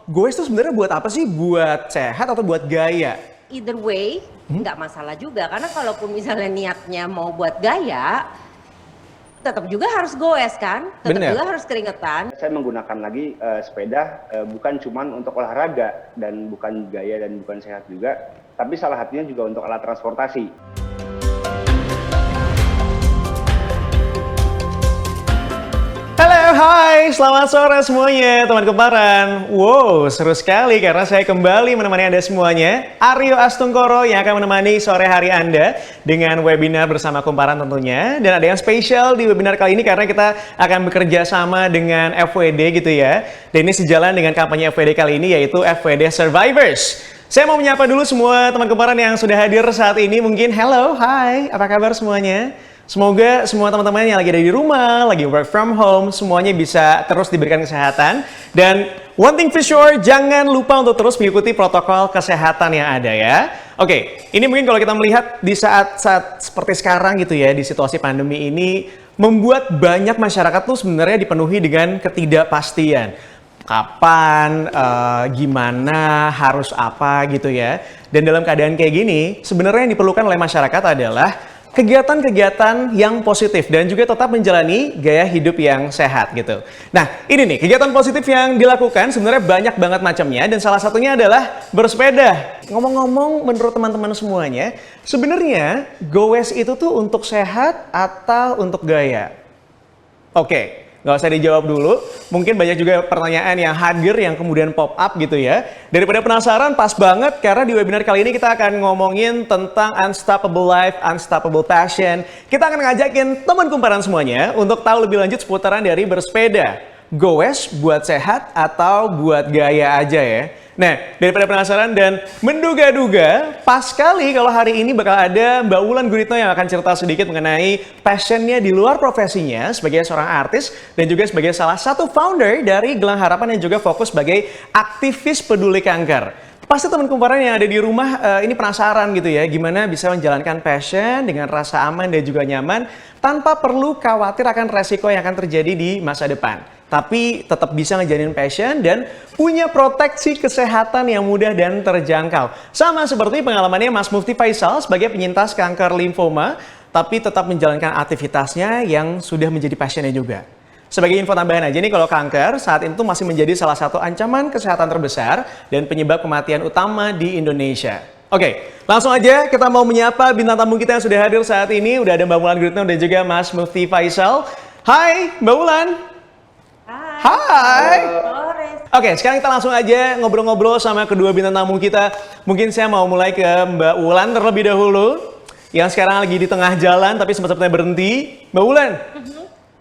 goes itu sebenarnya buat apa sih? Buat sehat atau buat gaya? Either way, nggak masalah juga. Karena kalaupun misalnya niatnya mau buat gaya, tetap juga harus goes kan? Tetap Bener. juga harus keringetan. Saya menggunakan lagi sepeda bukan cuma untuk olahraga dan bukan gaya dan bukan sehat juga, tapi salah satunya juga untuk alat transportasi. Halo, hai, selamat sore semuanya teman kumparan. Wow, seru sekali karena saya kembali menemani Anda semuanya. Aryo Astungkoro yang akan menemani sore hari Anda dengan webinar bersama kumparan tentunya. Dan ada yang spesial di webinar kali ini karena kita akan bekerja sama dengan FWD gitu ya. Dan ini sejalan dengan kampanye FWD kali ini yaitu FWD Survivors. Saya mau menyapa dulu semua teman kumparan yang sudah hadir saat ini. Mungkin hello, hai, apa kabar semuanya? Semoga semua teman-teman yang lagi ada di rumah, lagi work from home, semuanya bisa terus diberikan kesehatan. Dan one thing for sure, jangan lupa untuk terus mengikuti protokol kesehatan yang ada ya. Oke, ini mungkin kalau kita melihat di saat-saat seperti sekarang gitu ya, di situasi pandemi ini, membuat banyak masyarakat tuh sebenarnya dipenuhi dengan ketidakpastian. Kapan, gimana, harus apa gitu ya. Dan dalam keadaan kayak gini, sebenarnya yang diperlukan oleh masyarakat adalah kegiatan-kegiatan yang positif dan juga tetap menjalani gaya hidup yang sehat gitu. Nah, ini nih kegiatan positif yang dilakukan sebenarnya banyak banget macamnya dan salah satunya adalah bersepeda. Ngomong-ngomong menurut teman-teman semuanya, sebenarnya goes itu tuh untuk sehat atau untuk gaya? Oke. Nggak usah dijawab dulu, mungkin banyak juga pertanyaan yang hadir yang kemudian pop up gitu ya. Daripada penasaran, pas banget karena di webinar kali ini kita akan ngomongin tentang Unstoppable Life, Unstoppable Passion. Kita akan ngajakin teman kumparan semuanya untuk tahu lebih lanjut seputaran dari bersepeda. Goes buat sehat atau buat gaya aja ya? Nah, daripada penasaran dan menduga-duga, pas sekali kalau hari ini bakal ada Mbak Wulan Guritno yang akan cerita sedikit mengenai passionnya di luar profesinya sebagai seorang artis dan juga sebagai salah satu founder dari Gelang Harapan yang juga fokus sebagai aktivis peduli kanker. Pasti teman kumparan yang ada di rumah ini penasaran gitu ya, gimana bisa menjalankan passion dengan rasa aman dan juga nyaman tanpa perlu khawatir akan resiko yang akan terjadi di masa depan. Tapi tetap bisa ngejalanin passion dan punya proteksi kesehatan yang mudah dan terjangkau. Sama seperti pengalamannya Mas Mufti Faisal sebagai penyintas kanker limfoma, tapi tetap menjalankan aktivitasnya yang sudah menjadi passionnya juga. Sebagai info tambahan aja nih, kalau kanker saat itu masih menjadi salah satu ancaman kesehatan terbesar dan penyebab kematian utama di Indonesia. Oke, langsung aja kita mau menyapa bintang tamu kita yang sudah hadir saat ini. Udah ada Mbak Wulan Guritno dan juga Mas Mufti Faisal. Hai Mbak Wulan. Hai. Oke, sekarang kita langsung aja ngobrol-ngobrol sama kedua bintang tamu kita. Mungkin saya mau mulai ke Mbak Wulan terlebih dahulu. Yang sekarang lagi di tengah jalan tapi sempat-sempatnya berhenti. Mbak Wulan.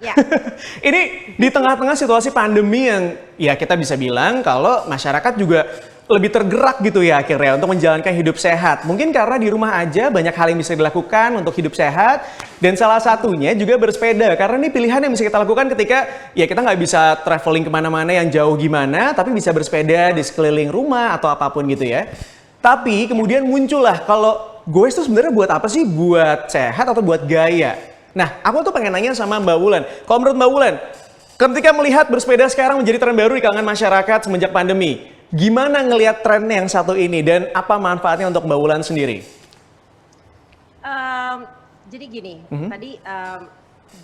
Ya. Ini di tengah-tengah situasi pandemi yang ya kita bisa bilang kalau masyarakat juga lebih tergerak gitu ya akhirnya untuk menjalankan hidup sehat. Mungkin karena di rumah aja banyak hal yang bisa dilakukan untuk hidup sehat. Dan salah satunya juga bersepeda. Karena ini pilihan yang bisa kita lakukan ketika ya kita nggak bisa traveling kemana-mana yang jauh gimana. Tapi bisa bersepeda di sekeliling rumah atau apapun gitu ya. Tapi kemudian muncullah kalau goes itu sebenarnya buat apa sih? Buat sehat atau buat gaya? Nah, aku tuh pengen nanya sama Mbak Wulan. Kalau menurut Mbak Wulan, ketika melihat bersepeda sekarang menjadi tren baru di kalangan masyarakat semenjak pandemi, gimana ngelihat tren yang satu ini dan apa manfaatnya untuk Mbak Wulan sendiri? Jadi gini, tadi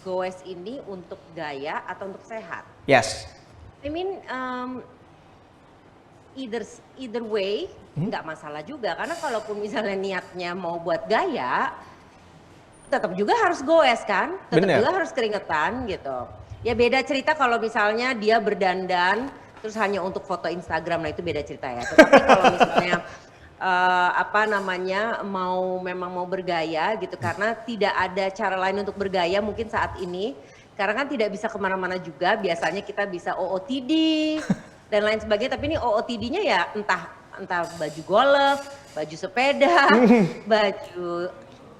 goes ini untuk gaya atau untuk sehat? Yes. I mean, either way, nggak masalah juga. Karena kalaupun misalnya niatnya mau buat gaya, tetap juga harus goes kan? Tetap Bener. juga harus keringetan gitu. Ya beda cerita kalau misalnya dia berdandan, terus hanya untuk foto Instagram, nah itu beda cerita ya. Tetapi kalau misalnya memang mau bergaya gitu, karena tidak ada cara lain untuk bergaya mungkin saat ini. Karena kan tidak bisa kemana-mana juga, biasanya kita bisa OOTD dan lain sebagainya. Tapi ini OOTD-nya ya entah baju golf, baju sepeda, baju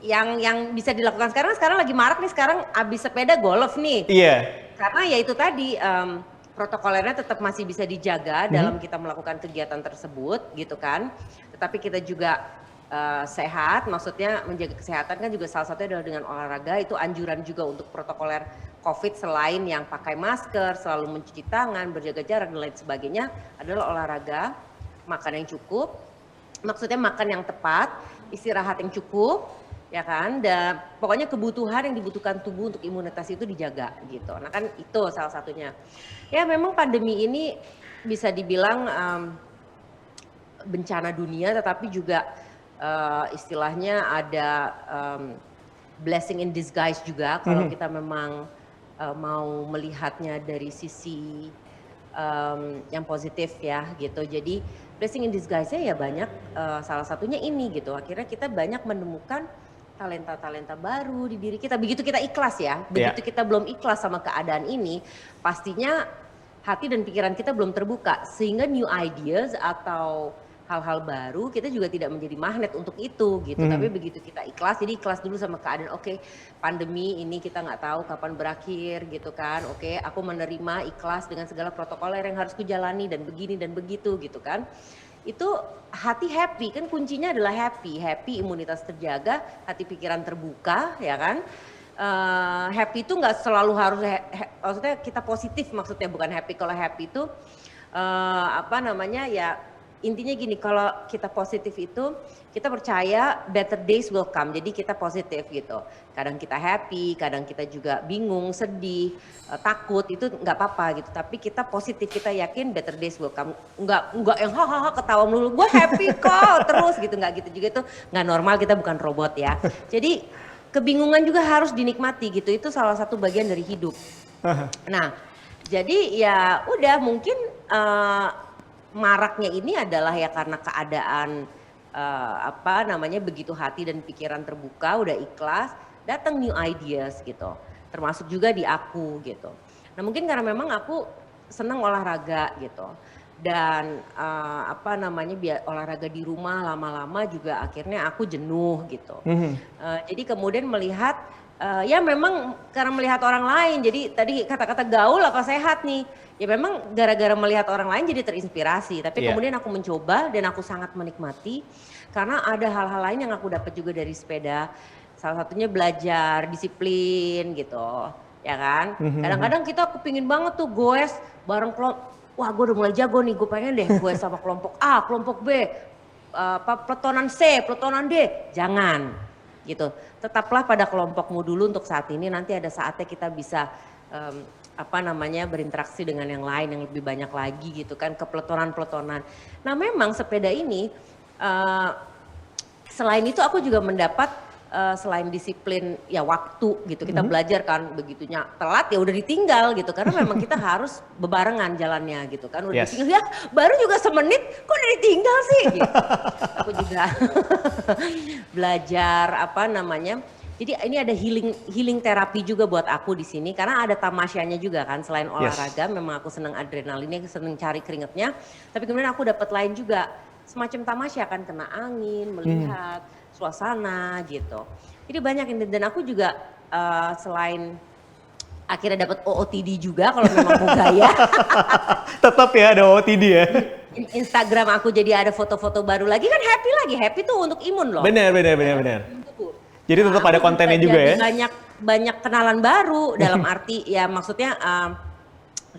yang bisa dilakukan sekarang lagi marak nih, sekarang abis sepeda golf nih. Iya. Karena ya itu tadi protokolernya tetap masih bisa dijaga dalam kita melakukan kegiatan tersebut gitu kan. Tetapi kita juga sehat, maksudnya menjaga kesehatan kan juga salah satunya adalah dengan olahraga. Itu anjuran juga untuk protokoler COVID selain yang pakai masker, selalu mencuci tangan, berjaga jarak dan lain sebagainya adalah olahraga, makan yang cukup, maksudnya makan yang tepat, istirahat yang cukup, ya kan, dan pokoknya kebutuhan yang dibutuhkan tubuh untuk imunitas itu dijaga gitu. Nah kan itu salah satunya. Ya memang pandemi ini bisa dibilang bencana dunia, tetapi juga istilahnya ada blessing in disguise juga kalau kita memang mau melihatnya dari sisi yang positif ya gitu. Jadi blessing in disguise-nya ya banyak, salah satunya ini gitu. Akhirnya kita banyak menemukan talenta-talenta baru di diri kita. Begitu kita ikhlas ya, begitu kita belum ikhlas sama keadaan ini, pastinya hati dan pikiran kita belum terbuka. Sehingga new ideas atau hal-hal baru kita juga tidak menjadi magnet untuk itu gitu. Tapi begitu kita ikhlas, jadi ikhlas dulu sama keadaan. Oke, pandemi ini kita nggak tahu kapan berakhir gitu kan. Oke, aku menerima ikhlas dengan segala protokol yang harus kujalani dan begini dan begitu gitu kan. Itu hati happy, kan kuncinya adalah happy, imunitas terjaga, hati pikiran terbuka ya kan. Happy itu nggak selalu harus maksudnya kita positif, maksudnya bukan happy. Kalau happy itu ya intinya gini, kalau kita positif itu kita percaya better days will come, jadi kita positif gitu. Kadang kita happy, kadang kita juga bingung, sedih, takut, itu nggak apa-apa gitu. Tapi kita positif, kita yakin better days will come. Nggak yang hahaha ketawa melulu, gue happy kok terus gitu, nggak gitu juga, itu nggak normal, kita bukan robot ya. Jadi kebingungan juga harus dinikmati gitu, itu salah satu bagian dari hidup. Nah jadi ya udah mungkin maraknya ini adalah ya karena keadaan begitu hati dan pikiran terbuka, udah ikhlas, datang new ideas gitu. Termasuk juga di aku gitu. Nah mungkin karena memang aku senang olahraga gitu. Dan olahraga di rumah lama-lama juga akhirnya aku jenuh gitu. Jadi kemudian melihat ya memang karena melihat orang lain, jadi tadi kata-kata gaul apa sehat nih, ya memang gara-gara melihat orang lain jadi terinspirasi, tapi kemudian aku mencoba dan aku sangat menikmati karena ada hal-hal lain yang aku dapat juga dari sepeda, salah satunya belajar disiplin gitu, ya kan. Kadang-kadang kita kepingin banget tuh goes bareng kelompok, wah gue udah mulai jago nih, gue pengen deh goes sama kelompok A, kelompok B, peletonan C, peletonan D, jangan. Gitu, tetaplah pada kelompokmu dulu untuk saat ini, nanti ada saatnya kita bisa berinteraksi dengan yang lain yang lebih banyak lagi gitu kan, ke peletonan-peletonan. Nah memang sepeda ini selain itu aku juga mendapat selain disiplin ya waktu gitu, kita belajar kan, begitunya telat ya udah ditinggal gitu, karena memang kita harus bebarengan jalannya gitu kan, udah ditinggal ya baru juga semenit kok udah ditinggal sih gitu. Aku juga belajar jadi ini ada healing terapi juga buat aku di sini karena ada tamasyanya juga kan, selain olahraga memang aku seneng adrenalinnya, seneng cari keringetnya, tapi kemudian aku dapat lain juga semacam tamasya kan, kena angin, melihat suasana gitu. Jadi banyak ini, dan aku juga selain akhirnya dapat OOTD juga kalau memang mau gaya. Tetap ya ada OOTD ya. Instagram aku jadi ada foto-foto baru lagi kan, happy tuh untuk imun loh. Benar. Jadi tetap ada kontennya juga ya. Banyak kenalan baru dalam arti ya maksudnya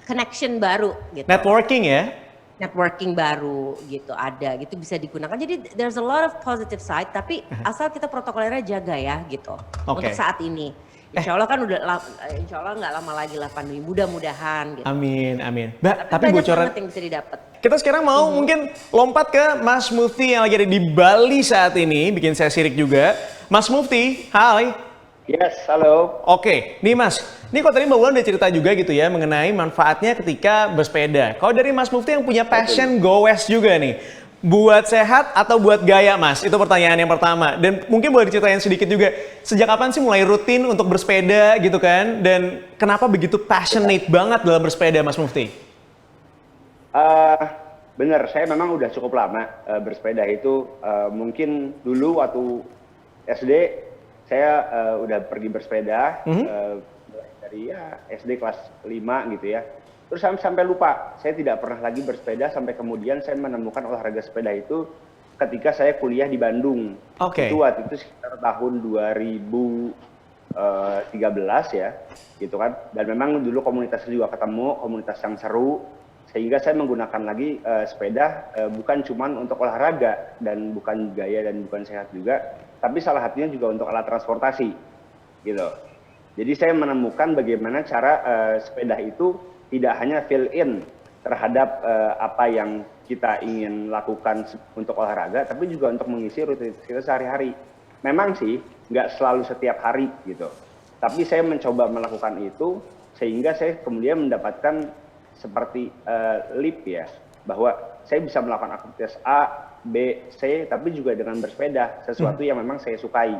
connection baru gitu. Networking baru gitu ada gitu, bisa digunakan. Jadi there's a lot of positive side, tapi asal kita protokolnya jaga ya gitu. Untuk saat ini. Insya Allah kan insya Allah nggak lama lagi lah pandemi, mudah-mudahan gitu. Amin. Tapi bocoran yang bisa didapat. Kita sekarang mau mungkin lompat ke Mas Mufti yang lagi ada di Bali saat ini, bikin saya sirik juga. Mas Mufti, hai. Yes, halo. Oke, nih Mas, ini kok tadi Mbak Wulan udah cerita juga gitu ya mengenai manfaatnya ketika bersepeda. Kalau dari Mas Mufti yang punya passion goes juga nih, buat sehat atau buat gaya Mas? Itu pertanyaan yang pertama. Dan mungkin boleh diceritain sedikit juga, sejak kapan sih mulai rutin untuk bersepeda gitu kan? Dan kenapa begitu passionate banget dalam bersepeda Mas Mufti? Bener, saya memang udah cukup lama bersepeda itu. Mungkin dulu waktu SD, saya udah pergi bersepeda dari SD kelas 5 gitu ya. Terus sampai lupa, saya tidak pernah lagi bersepeda sampai kemudian saya menemukan olahraga sepeda itu ketika saya kuliah di Bandung. Itu waktu itu sekitar tahun 2012 13 ya, gitu kan. Dan memang dulu komunitasnya juga ketemu, komunitas yang seru, sehingga saya menggunakan lagi sepeda bukan cuman untuk olahraga dan bukan gaya dan bukan sehat juga, tapi salah satunya juga untuk alat transportasi, gitu. Jadi saya menemukan bagaimana cara sepeda itu tidak hanya fill in terhadap apa yang kita ingin lakukan untuk olahraga, tapi juga untuk mengisi rutinitas kita sehari-hari. Memang sih nggak selalu setiap hari gitu, tapi saya mencoba melakukan itu sehingga saya kemudian mendapatkan seperti leap ya, bahwa saya bisa melakukan aktivitas A, B, C, tapi juga dengan bersepeda, sesuatu yang memang saya sukai.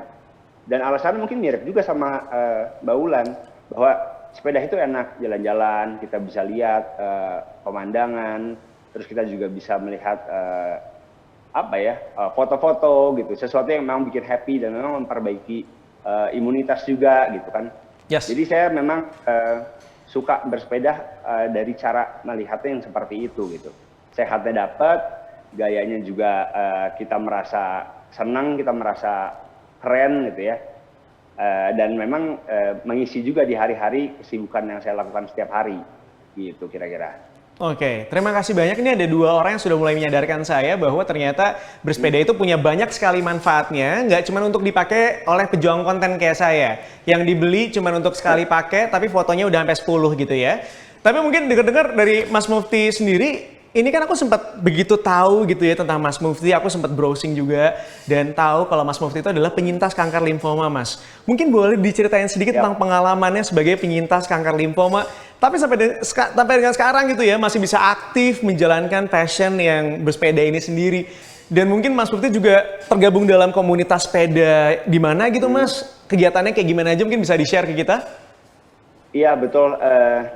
Dan alasannya mungkin mirip juga sama Mbak Ulan, bahwa sepeda itu enak, jalan-jalan, kita bisa lihat pemandangan, terus kita juga bisa melihat foto-foto gitu, sesuatu yang memang bikin happy dan memang memperbaiki imunitas juga gitu kan. Yes. Jadi saya memang suka bersepeda dari cara melihatnya yang seperti itu gitu. Sehatnya dapat, gayanya juga kita merasa senang, kita merasa keren gitu ya. Dan memang mengisi juga di hari-hari kesibukan yang saya lakukan setiap hari gitu kira-kira. Oke, terima kasih banyak. Ini ada 2 orang yang sudah mulai menyadarkan saya bahwa ternyata bersepeda itu punya banyak sekali manfaatnya, nggak cuma untuk dipakai oleh pejuang konten kayak saya, yang dibeli cuma untuk sekali pakai, tapi fotonya udah sampai 10 gitu ya. Tapi mungkin dengar-dengar dari Mas Mufti sendiri, ini kan aku sempat begitu tahu gitu ya tentang Mas Mufti, aku sempat browsing juga dan tahu kalau Mas Mufti itu adalah penyintas kanker limfoma, Mas. Mungkin boleh diceritain sedikit tentang pengalamannya sebagai penyintas kanker limfoma, tapi sampai dengan sekarang gitu ya masih bisa aktif menjalankan passion yang bersepeda ini sendiri. Dan mungkin Mas Mufti juga tergabung dalam komunitas sepeda di mana gitu, Mas? Kegiatannya kayak gimana aja mungkin bisa di-share ke kita? Iya betul,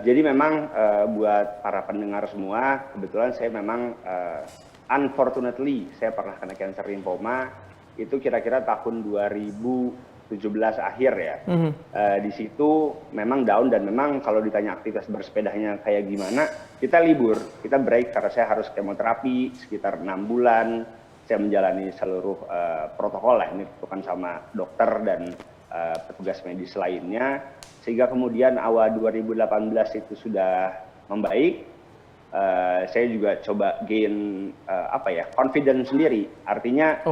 jadi memang buat para pendengar semua, kebetulan saya memang unfortunately saya pernah kena kanker limfoma itu kira-kira tahun 2017 akhir ya. Di situ memang down dan memang kalau ditanya aktivitas bersepedanya kayak gimana, kita libur, kita break karena saya harus kemoterapi sekitar 6 bulan, saya menjalani seluruh protokol lah, ini bukan sama dokter dan petugas medis lainnya, sehingga kemudian awal 2018 itu sudah membaik. Saya juga coba gain confidence sendiri, artinya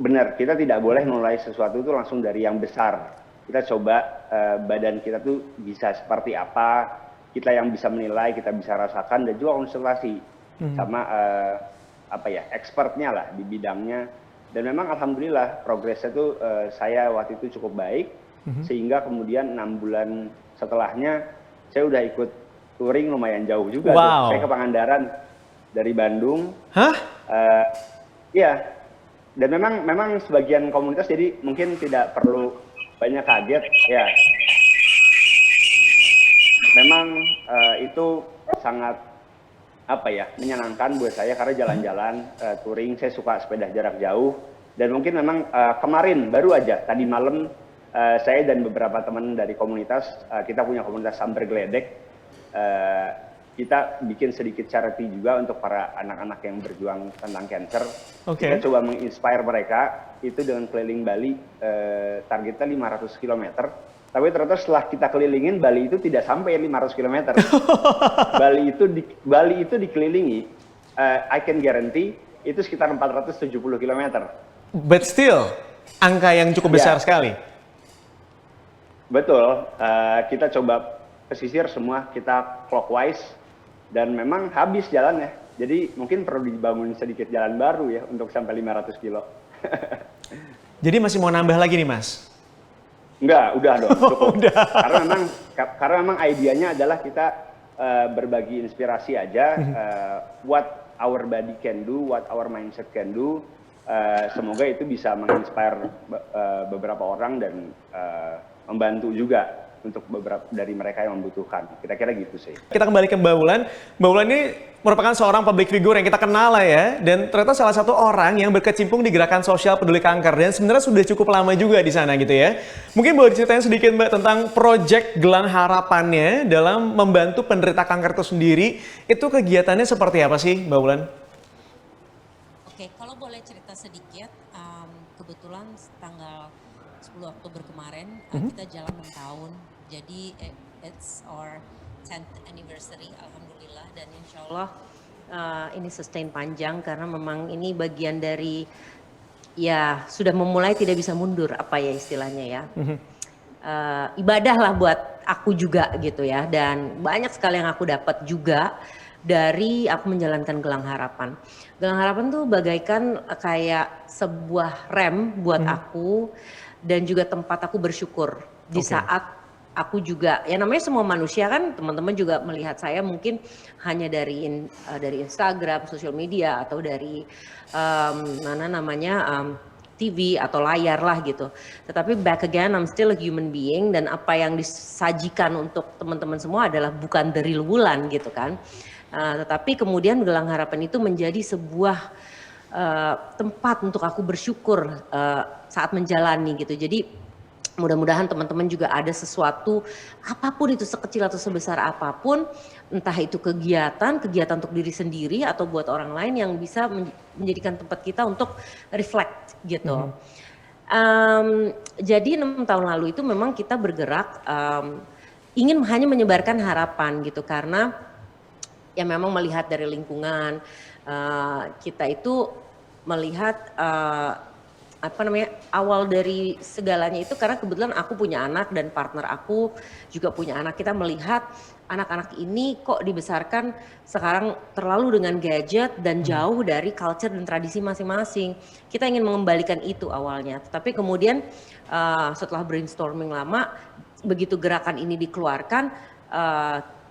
benar kita tidak boleh mulai sesuatu itu langsung dari yang besar. Kita coba badan kita tuh bisa seperti apa, kita yang bisa menilai, kita bisa rasakan dan juga konsultasi sama expertnya lah di bidangnya. Dan memang alhamdulillah progresnya tuh saya waktu itu cukup baik, sehingga kemudian 6 bulan setelahnya saya udah ikut touring lumayan jauh juga. Wow. Saya ke Pangandaran dari Bandung. Hah? Iya. Dan memang sebagian komunitas jadi mungkin tidak perlu banyak kaget ya. Memang itu sangat menyenangkan buat saya karena jalan-jalan, touring, saya suka sepeda jarak jauh. Dan mungkin memang kemarin baru aja tadi malam saya dan beberapa teman dari komunitas, kita punya komunitas Sambar Geledek, kita bikin sedikit charity juga untuk para anak-anak yang berjuang tentang cancer. Kita coba menginspire mereka itu dengan keliling Bali, targetnya 500 km. Tapi ternyata setelah kita kelilingin, Bali itu tidak sampai 500 km. Bali itu dikelilingi, I can guarantee, itu sekitar 470 km. But still, angka yang cukup besar sekali. Betul, kita coba pesisir semua, kita clockwise, dan memang habis jalannya. Jadi mungkin perlu dibangun sedikit jalan baru ya, untuk sampai 500 kilo. Jadi masih mau nambah lagi nih, Mas? Enggak, udah dong, cukup. Udah. Karena memang idenya adalah kita berbagi inspirasi aja, what our body can do, what our mindset can do. Semoga itu bisa menginspire beberapa orang dan membantu juga untuk beberapa dari mereka yang membutuhkan. Kira-kira gitu sih. Kita kembali ke Mbak Ulan. Mbak Ulan ini merupakan seorang public figure yang kita kenal lah ya. Dan ternyata salah satu orang yang berkecimpung di gerakan sosial peduli kanker. Dan sebenarnya sudah cukup lama juga di sana gitu ya. Mungkin boleh diceritain sedikit Mbak tentang proyek Gelang Harapannya dalam membantu penderita kanker itu sendiri. Itu kegiatannya seperti apa sih Mbak Ulan? Oke, kalau boleh cerita sedikit, kebetulan tanggal 10 Oktober kemarin kita jalan 6 tahun. Jadi it's our 10th anniversary, alhamdulillah, dan insya Allah ini sustain panjang karena memang ini bagian dari ya sudah memulai tidak bisa mundur apa ya istilahnya ya. Ibadah lah buat aku juga gitu ya, dan banyak sekali yang aku dapat juga dari aku menjalankan Gelang Harapan. Gelang Harapan tuh bagaikan kayak sebuah rem buat aku dan juga tempat aku bersyukur di saat aku juga, ya namanya semua manusia kan, teman-teman juga melihat saya mungkin hanya dari Instagram, sosial media, atau dari TV atau layar lah gitu. Tetapi back again, I'm still a human being, dan apa yang disajikan untuk teman-teman semua adalah bukan the real Wulan gitu kan. Tetapi kemudian Gelang Harapan itu menjadi sebuah tempat untuk aku bersyukur saat menjalani gitu. Jadi mudah-mudahan teman-teman juga ada sesuatu, apapun itu, sekecil atau sebesar apapun, entah itu kegiatan untuk diri sendiri atau buat orang lain, yang bisa menjadikan tempat kita untuk reflect gitu. Jadi 6 tahun lalu itu memang kita bergerak ingin hanya menyebarkan harapan gitu, karena ya memang melihat dari lingkungan kita itu melihat awal dari segalanya itu karena kebetulan aku punya anak dan partner aku juga punya anak. Kita melihat anak-anak ini kok dibesarkan sekarang terlalu dengan gadget dan jauh dari culture dan tradisi masing-masing. Kita ingin mengembalikan itu awalnya, tetapi kemudian setelah brainstorming lama, begitu gerakan ini dikeluarkan,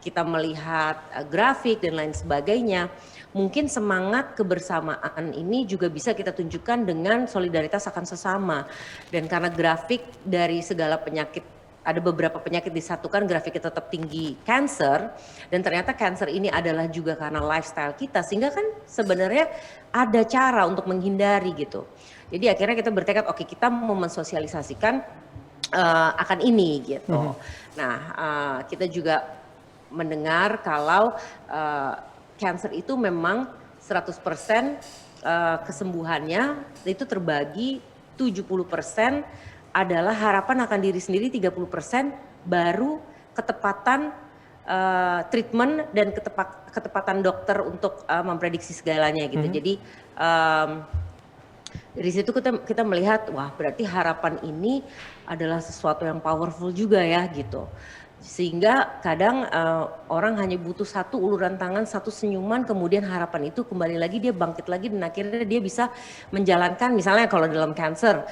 kita melihat grafik dan lain sebagainya. Mungkin semangat kebersamaan ini juga bisa kita tunjukkan dengan solidaritas akan sesama. Dan karena grafik dari segala penyakit, ada beberapa penyakit disatukan, grafiknya tetap tinggi, cancer, dan ternyata cancer ini adalah juga karena lifestyle kita, sehingga kan sebenarnya ada cara untuk menghindari gitu. Jadi akhirnya kita bertekad, oke, kita mau mensosialisasikan akan ini gitu. Nah, kita juga mendengar kalau cancer itu memang 100% kesembuhannya itu terbagi 70% adalah harapan akan diri sendiri, 30% baru ketepatan treatment dan ketepatan dokter untuk memprediksi segalanya gitu. Jadi dari situ kita melihat, wah berarti harapan ini adalah sesuatu yang powerful juga ya gitu. Sehingga kadang orang hanya butuh satu uluran tangan, satu senyuman, kemudian harapan itu kembali lagi, dia bangkit lagi, dan akhirnya dia bisa menjalankan, misalnya kalau dalam cancer,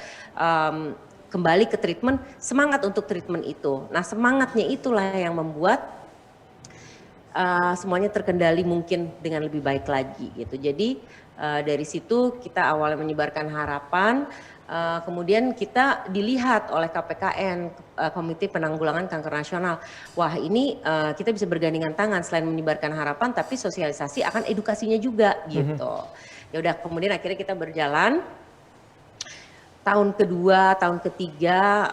kembali ke treatment, semangat untuk treatment itu. Nah semangatnya itulah yang membuat semuanya terkendali mungkin dengan lebih baik lagi gitu. Jadi dari situ kita awalnya menyebarkan harapan, kemudian kita dilihat oleh KPKN, Komite Penanggulangan Kanker Nasional. Wah ini kita bisa bergandingan tangan, selain menyebarkan harapan tapi sosialisasi akan edukasinya juga gitu. Ya udah, kemudian akhirnya kita berjalan. Tahun kedua, tahun ketiga,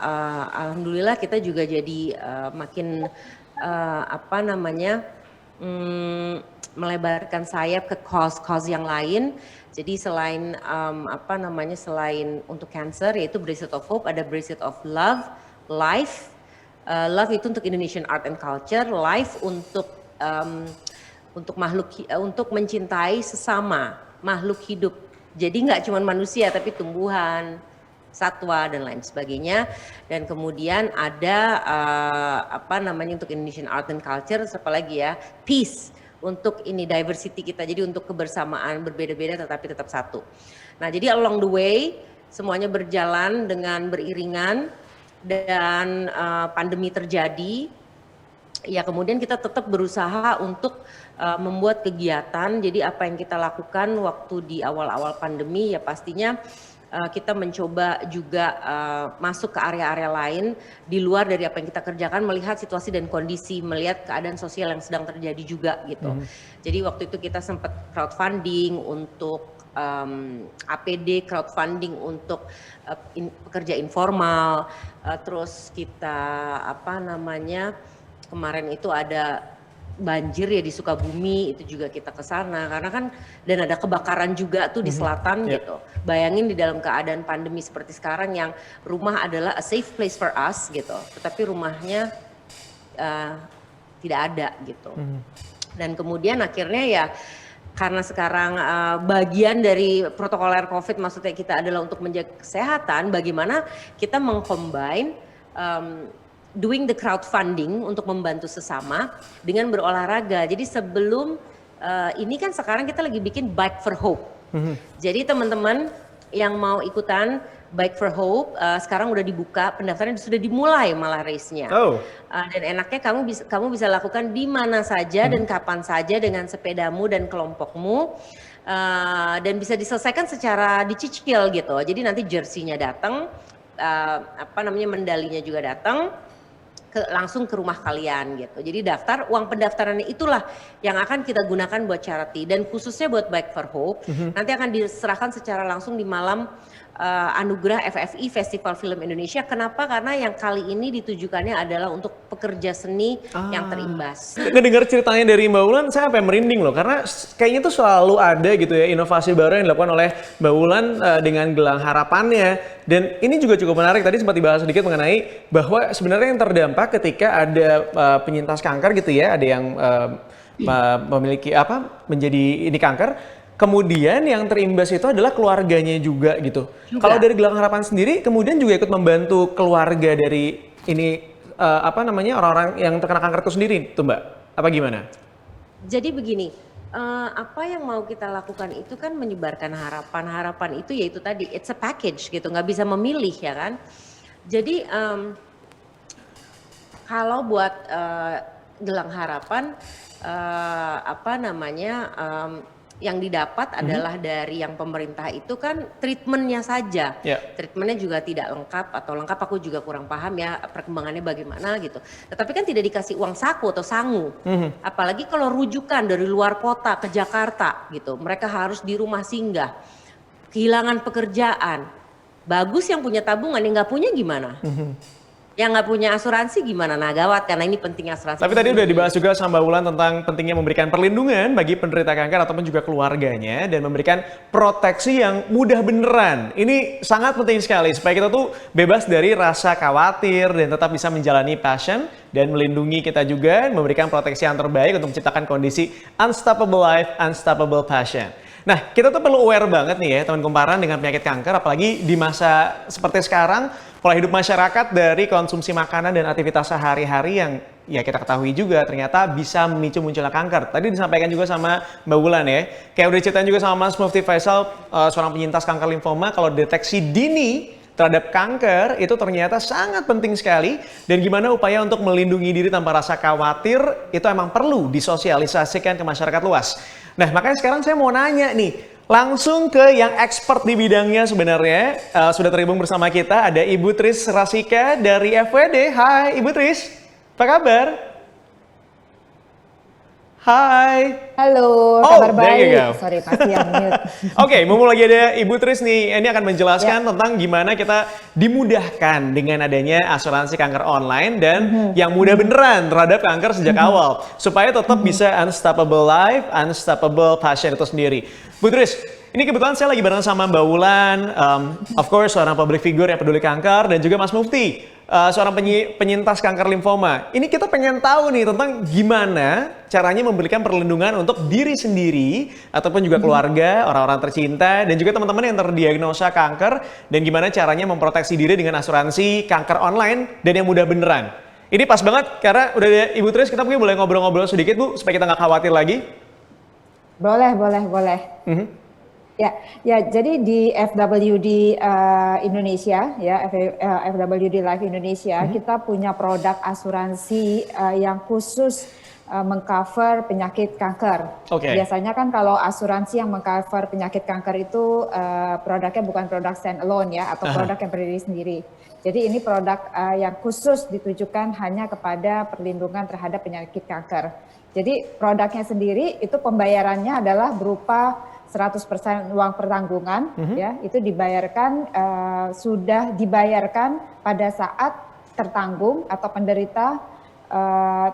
alhamdulillah kita juga jadi makin melebarkan sayap ke cause yang lain. Jadi selain selain untuk cancer, yaitu Bracelet of Hope, ada Bracelet of Love, Life. Love itu untuk Indonesian Art and Culture, Life untuk untuk mencintai sesama makhluk hidup. Jadi nggak cuma manusia tapi tumbuhan, satwa dan lain sebagainya. Dan kemudian ada untuk Indonesian Art and Culture, siapa lagi ya, Peace, untuk ini diversity kita, jadi untuk kebersamaan berbeda-beda tetapi tetap satu. Nah jadi along the way semuanya berjalan dengan beriringan, dan pandemi terjadi, ya kemudian kita tetap berusaha untuk membuat kegiatan. Jadi apa yang kita lakukan waktu di awal-awal pandemi, ya pastinya kita mencoba juga masuk ke area-area lain di luar dari apa yang kita kerjakan, melihat situasi dan kondisi, melihat keadaan sosial yang sedang terjadi juga gitu. Jadi waktu itu kita sempat crowdfunding untuk APD, crowdfunding untuk pekerja informal, terus kita kemarin itu ada banjir ya di Sukabumi itu juga kita ke sana karena kan dan ada kebakaran juga tuh di selatan gitu. Bayangin di dalam keadaan pandemi seperti sekarang yang rumah adalah a safe place for us gitu, tetapi rumahnya tidak ada gitu. Dan kemudian akhirnya ya karena sekarang bagian dari protokoler COVID maksudnya kita adalah untuk menjaga kesehatan, bagaimana kita mengcombine doing the crowdfunding untuk membantu sesama dengan berolahraga. Jadi sebelum ini kan sekarang kita lagi bikin Bike for Hope. Jadi teman-teman yang mau ikutan Bike for Hope sekarang udah dibuka, pendaftaran sudah dimulai malah race-nya. Dan enaknya kamu bisa lakukan di mana saja dan kapan saja dengan sepedamu dan kelompokmu. Dan bisa diselesaikan secara dicicil gitu. Jadi nanti jersey-nya datang, medalinya juga datang. Langsung ke rumah kalian gitu. Jadi uang pendaftarannya itulah yang akan kita gunakan buat charity dan khususnya buat Bike for Hope. Nanti akan diserahkan secara langsung di malam anugerah FFI Festival Film Indonesia. Kenapa? Karena yang kali ini ditujukannya adalah untuk pekerja seni yang terimbas. Ngedengar ceritanya dari Mbak Wulan, saya sampai merinding loh. Karena kayaknya tuh selalu ada gitu ya inovasi baru yang dilakukan oleh Mbak Wulan dengan gelang harapannya. Dan ini juga cukup menarik. Tadi sempat dibahas sedikit mengenai bahwa sebenarnya yang terdampak ketika ada penyintas kanker gitu ya, ada yang memiliki menjadi ini kanker. Kemudian yang terimbas itu adalah keluarganya juga gitu. Kalau dari Gelang Harapan sendiri, kemudian juga ikut membantu keluarga dari ini orang-orang yang terkena kanker itu sendiri, tuh Mbak? Apa gimana? Jadi begini, apa yang mau kita lakukan itu kan menyebarkan harapan. Harapan itu yaitu tadi, it's a package gitu, nggak bisa memilih ya kan. Jadi kalau buat Gelang Harapan, yang didapat adalah dari yang pemerintah itu kan treatmentnya saja. Treatmentnya juga tidak lengkap atau lengkap aku juga kurang paham ya perkembangannya bagaimana gitu. Tetapi kan tidak dikasih uang saku atau sangu. Apalagi kalau rujukan dari luar kota ke Jakarta gitu. Mereka harus di rumah singgah. Kehilangan pekerjaan. Bagus yang punya tabungan, yang nggak punya gimana? Yang nggak punya asuransi gimana? Nah gawat karena ini penting asuransi. Tapi tadi udah dibahas juga sama Mbak Wulan tentang pentingnya memberikan perlindungan bagi penderita kanker ataupun juga keluarganya dan memberikan proteksi yang mudah beneran. Ini sangat penting sekali supaya kita tuh bebas dari rasa khawatir dan tetap bisa menjalani passion dan melindungi kita juga, memberikan proteksi yang terbaik untuk menciptakan kondisi unstoppable life, unstoppable passion. Nah, kita tuh perlu aware banget nih ya teman kumparan dengan penyakit kanker, apalagi di masa seperti sekarang, pola hidup masyarakat dari konsumsi makanan dan aktivitas sehari-hari yang ya kita ketahui juga ternyata bisa memicu munculnya kanker. Tadi disampaikan juga sama Mbak Wulan ya, kayak udah ceritain juga sama Mas Mufti Faisal, seorang penyintas kanker limfoma, kalau deteksi dini terhadap kanker itu ternyata sangat penting sekali dan gimana upaya untuk melindungi diri tanpa rasa khawatir itu emang perlu disosialisasikan ke masyarakat luas. Nah makanya sekarang saya mau nanya nih, langsung ke yang expert di bidangnya sebenarnya. Sudah terhubung bersama kita ada Ibu Tris Rasika dari FWD. Hai Ibu Tris, apa kabar? Hai. Halo, kabar baik. Sorry, pasti yang mute. Oke, mumpung lagi ada Ibu Tris nih, ini akan menjelaskan tentang gimana kita dimudahkan dengan adanya asuransi kanker online dan yang mudah beneran terhadap kanker sejak awal. Supaya tetap bisa unstoppable life, unstoppable passion itu sendiri. Bu Tris, ini kebetulan saya lagi bareng sama Mbak Wulan, of course seorang public figure yang peduli kanker, dan juga Mas Mufti, seorang penyintas kanker limfoma. Ini kita pengen tahu nih tentang gimana caranya memberikan perlindungan untuk diri sendiri ataupun juga keluarga, orang-orang tercinta, dan juga teman-teman yang terdiagnosa kanker, dan gimana caranya memproteksi diri dengan asuransi kanker online dan yang mudah beneran. Ini pas banget karena udah ada Ibu Tris, kita mungkin boleh ngobrol-ngobrol sedikit Bu, supaya kita nggak khawatir lagi. Boleh. Ya, jadi di FWD Indonesia, ya FWD Life Indonesia, kita punya produk asuransi yang khusus mengcover penyakit kanker. Biasanya kan kalau asuransi yang mengcover penyakit kanker itu produknya bukan produk stand alone ya, atau produk yang berdiri sendiri. Jadi ini produk yang khusus ditujukan hanya kepada perlindungan terhadap penyakit kanker. Jadi produknya sendiri itu pembayarannya adalah berupa 100% uang pertanggungan, ya itu dibayarkan sudah dibayarkan pada saat tertanggung atau penderita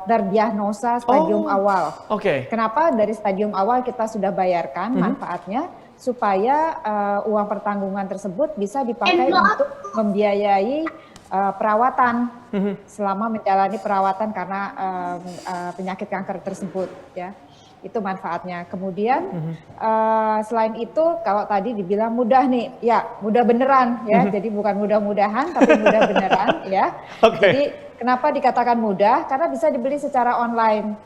terdiagnosa stadium awal. Oke. Kenapa dari stadium awal kita sudah bayarkan manfaatnya supaya uang pertanggungan tersebut bisa dipakai untuk membiayai perawatan selama menjalani perawatan karena penyakit kanker tersebut, ya. Itu manfaatnya. Kemudian selain itu kalau tadi dibilang mudah nih, ya mudah beneran ya. Jadi bukan mudah-mudahan tapi mudah beneran ya. Jadi kenapa dikatakan mudah? Karena bisa dibeli secara online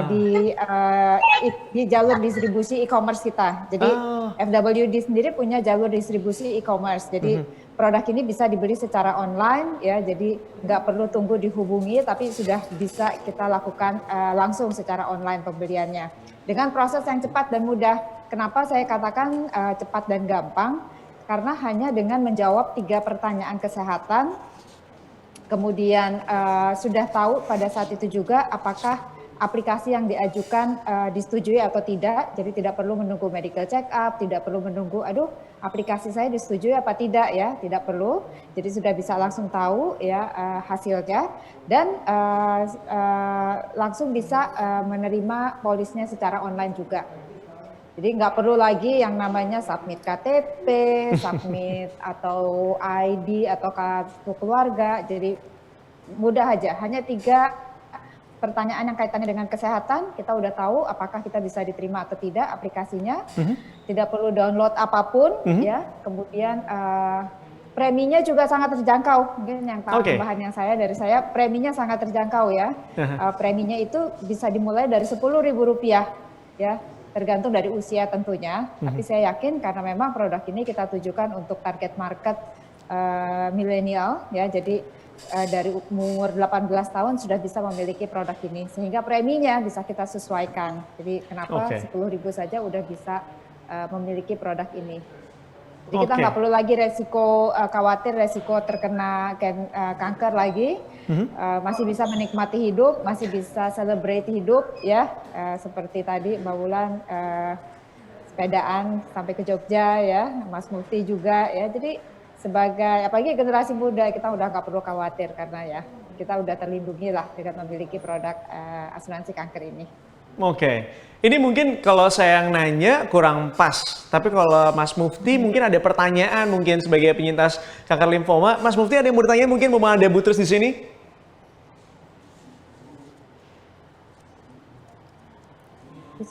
di jalur distribusi e-commerce kita. Jadi FWD sendiri punya jalur distribusi e-commerce. Jadi produk ini bisa dibeli secara online ya. Jadi nggak perlu tunggu dihubungi, tapi sudah bisa kita lakukan langsung secara online pembeliannya. Dengan proses yang cepat dan mudah. Kenapa saya katakan cepat dan gampang? Karena hanya dengan menjawab 3 pertanyaan kesehatan, kemudian sudah tahu pada saat itu juga apakah aplikasi yang diajukan disetujui atau tidak. Jadi tidak perlu menunggu medical check up, tidak perlu menunggu, aduh aplikasi saya disetujui apa tidak ya, tidak perlu. Jadi sudah bisa langsung tahu ya hasilnya dan langsung bisa menerima polisnya secara online juga. Jadi nggak perlu lagi yang namanya submit KTP, submit atau ID atau kartu keluarga. Jadi mudah aja, hanya 3 pertanyaan yang kaitannya dengan kesehatan, kita udah tahu apakah kita bisa diterima atau tidak aplikasinya. Tidak perlu download apapun ya. Kemudian preminya juga sangat terjangkau. Mungkin yang tambahan yang dari saya, preminya sangat terjangkau ya. Preminya itu bisa dimulai dari Rp10.000 ya. Tergantung dari usia tentunya. Tapi saya yakin karena memang produk ini kita tujukan untuk target market milenial ya. Jadi dari umur 18 tahun sudah bisa memiliki produk ini, sehingga preminya bisa kita sesuaikan. Jadi kenapa 10.000 saja udah bisa memiliki produk ini. Jadi kita nggak perlu lagi khawatir resiko terkena kanker lagi, masih bisa menikmati hidup, masih bisa celebrate hidup ya, seperti tadi Mbak Wulan sepedaan sampai ke Jogja ya, Mas Mufti juga ya. Jadi sebagai apalagi generasi muda kita udah nggak perlu khawatir karena ya kita udah terlindungi lah dengan memiliki produk asuransi kanker ini. Oke, ini mungkin kalau saya yang nanya kurang pas, tapi kalau Mas Mufti mungkin ada pertanyaan mungkin sebagai penyintas kanker limfoma. Mas Mufti ada yang mau bertanya mungkin mau ada Butrus di sini?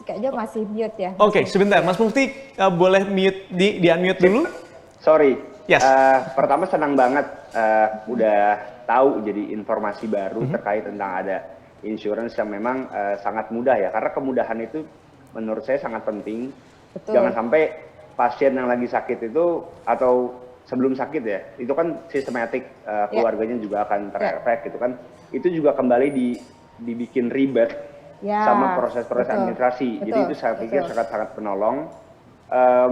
Kayaknya masih mute ya. Oke, sebentar, Mas Mufti boleh mute di unmute dulu? Sorry. Yes. Pertama senang banget udah tahu jadi informasi baru terkait tentang ada insurance yang memang sangat mudah ya, karena kemudahan itu menurut saya sangat penting. Betul. Jangan sampai pasien yang lagi sakit itu atau sebelum sakit ya, itu kan sistematik keluarganya juga akan terefek gitu kan, itu juga kembali dibikin ribet sama proses-proses administrasi. Jadi itu saya pikir sangat-sangat penolong.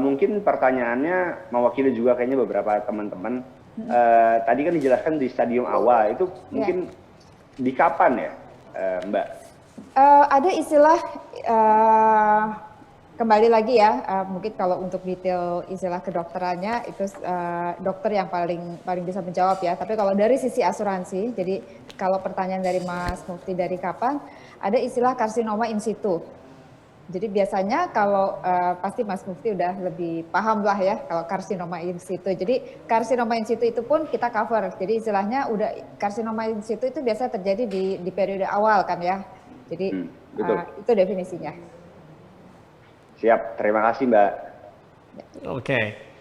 Mungkin pertanyaannya mewakili juga kayaknya beberapa teman-teman. Tadi kan dijelaskan di stadium awal, itu mungkin di kapan ya Mbak? Ada istilah, kembali lagi ya, mungkin kalau untuk detail istilah kedokterannya itu dokter yang paling bisa menjawab ya. Tapi kalau dari sisi asuransi, jadi kalau pertanyaan dari Mas Mufti dari kapan, ada istilah karsinoma in situ. Jadi biasanya kalau pasti Mas Mufti udah lebih paham lah ya kalau karsinoma in situ. Jadi karsinoma in situ itu pun kita cover. Jadi istilahnya udah karsinoma in situ itu biasa terjadi di periode awal kan ya. Jadi itu definisinya. Siap, terima kasih Mbak. Oke,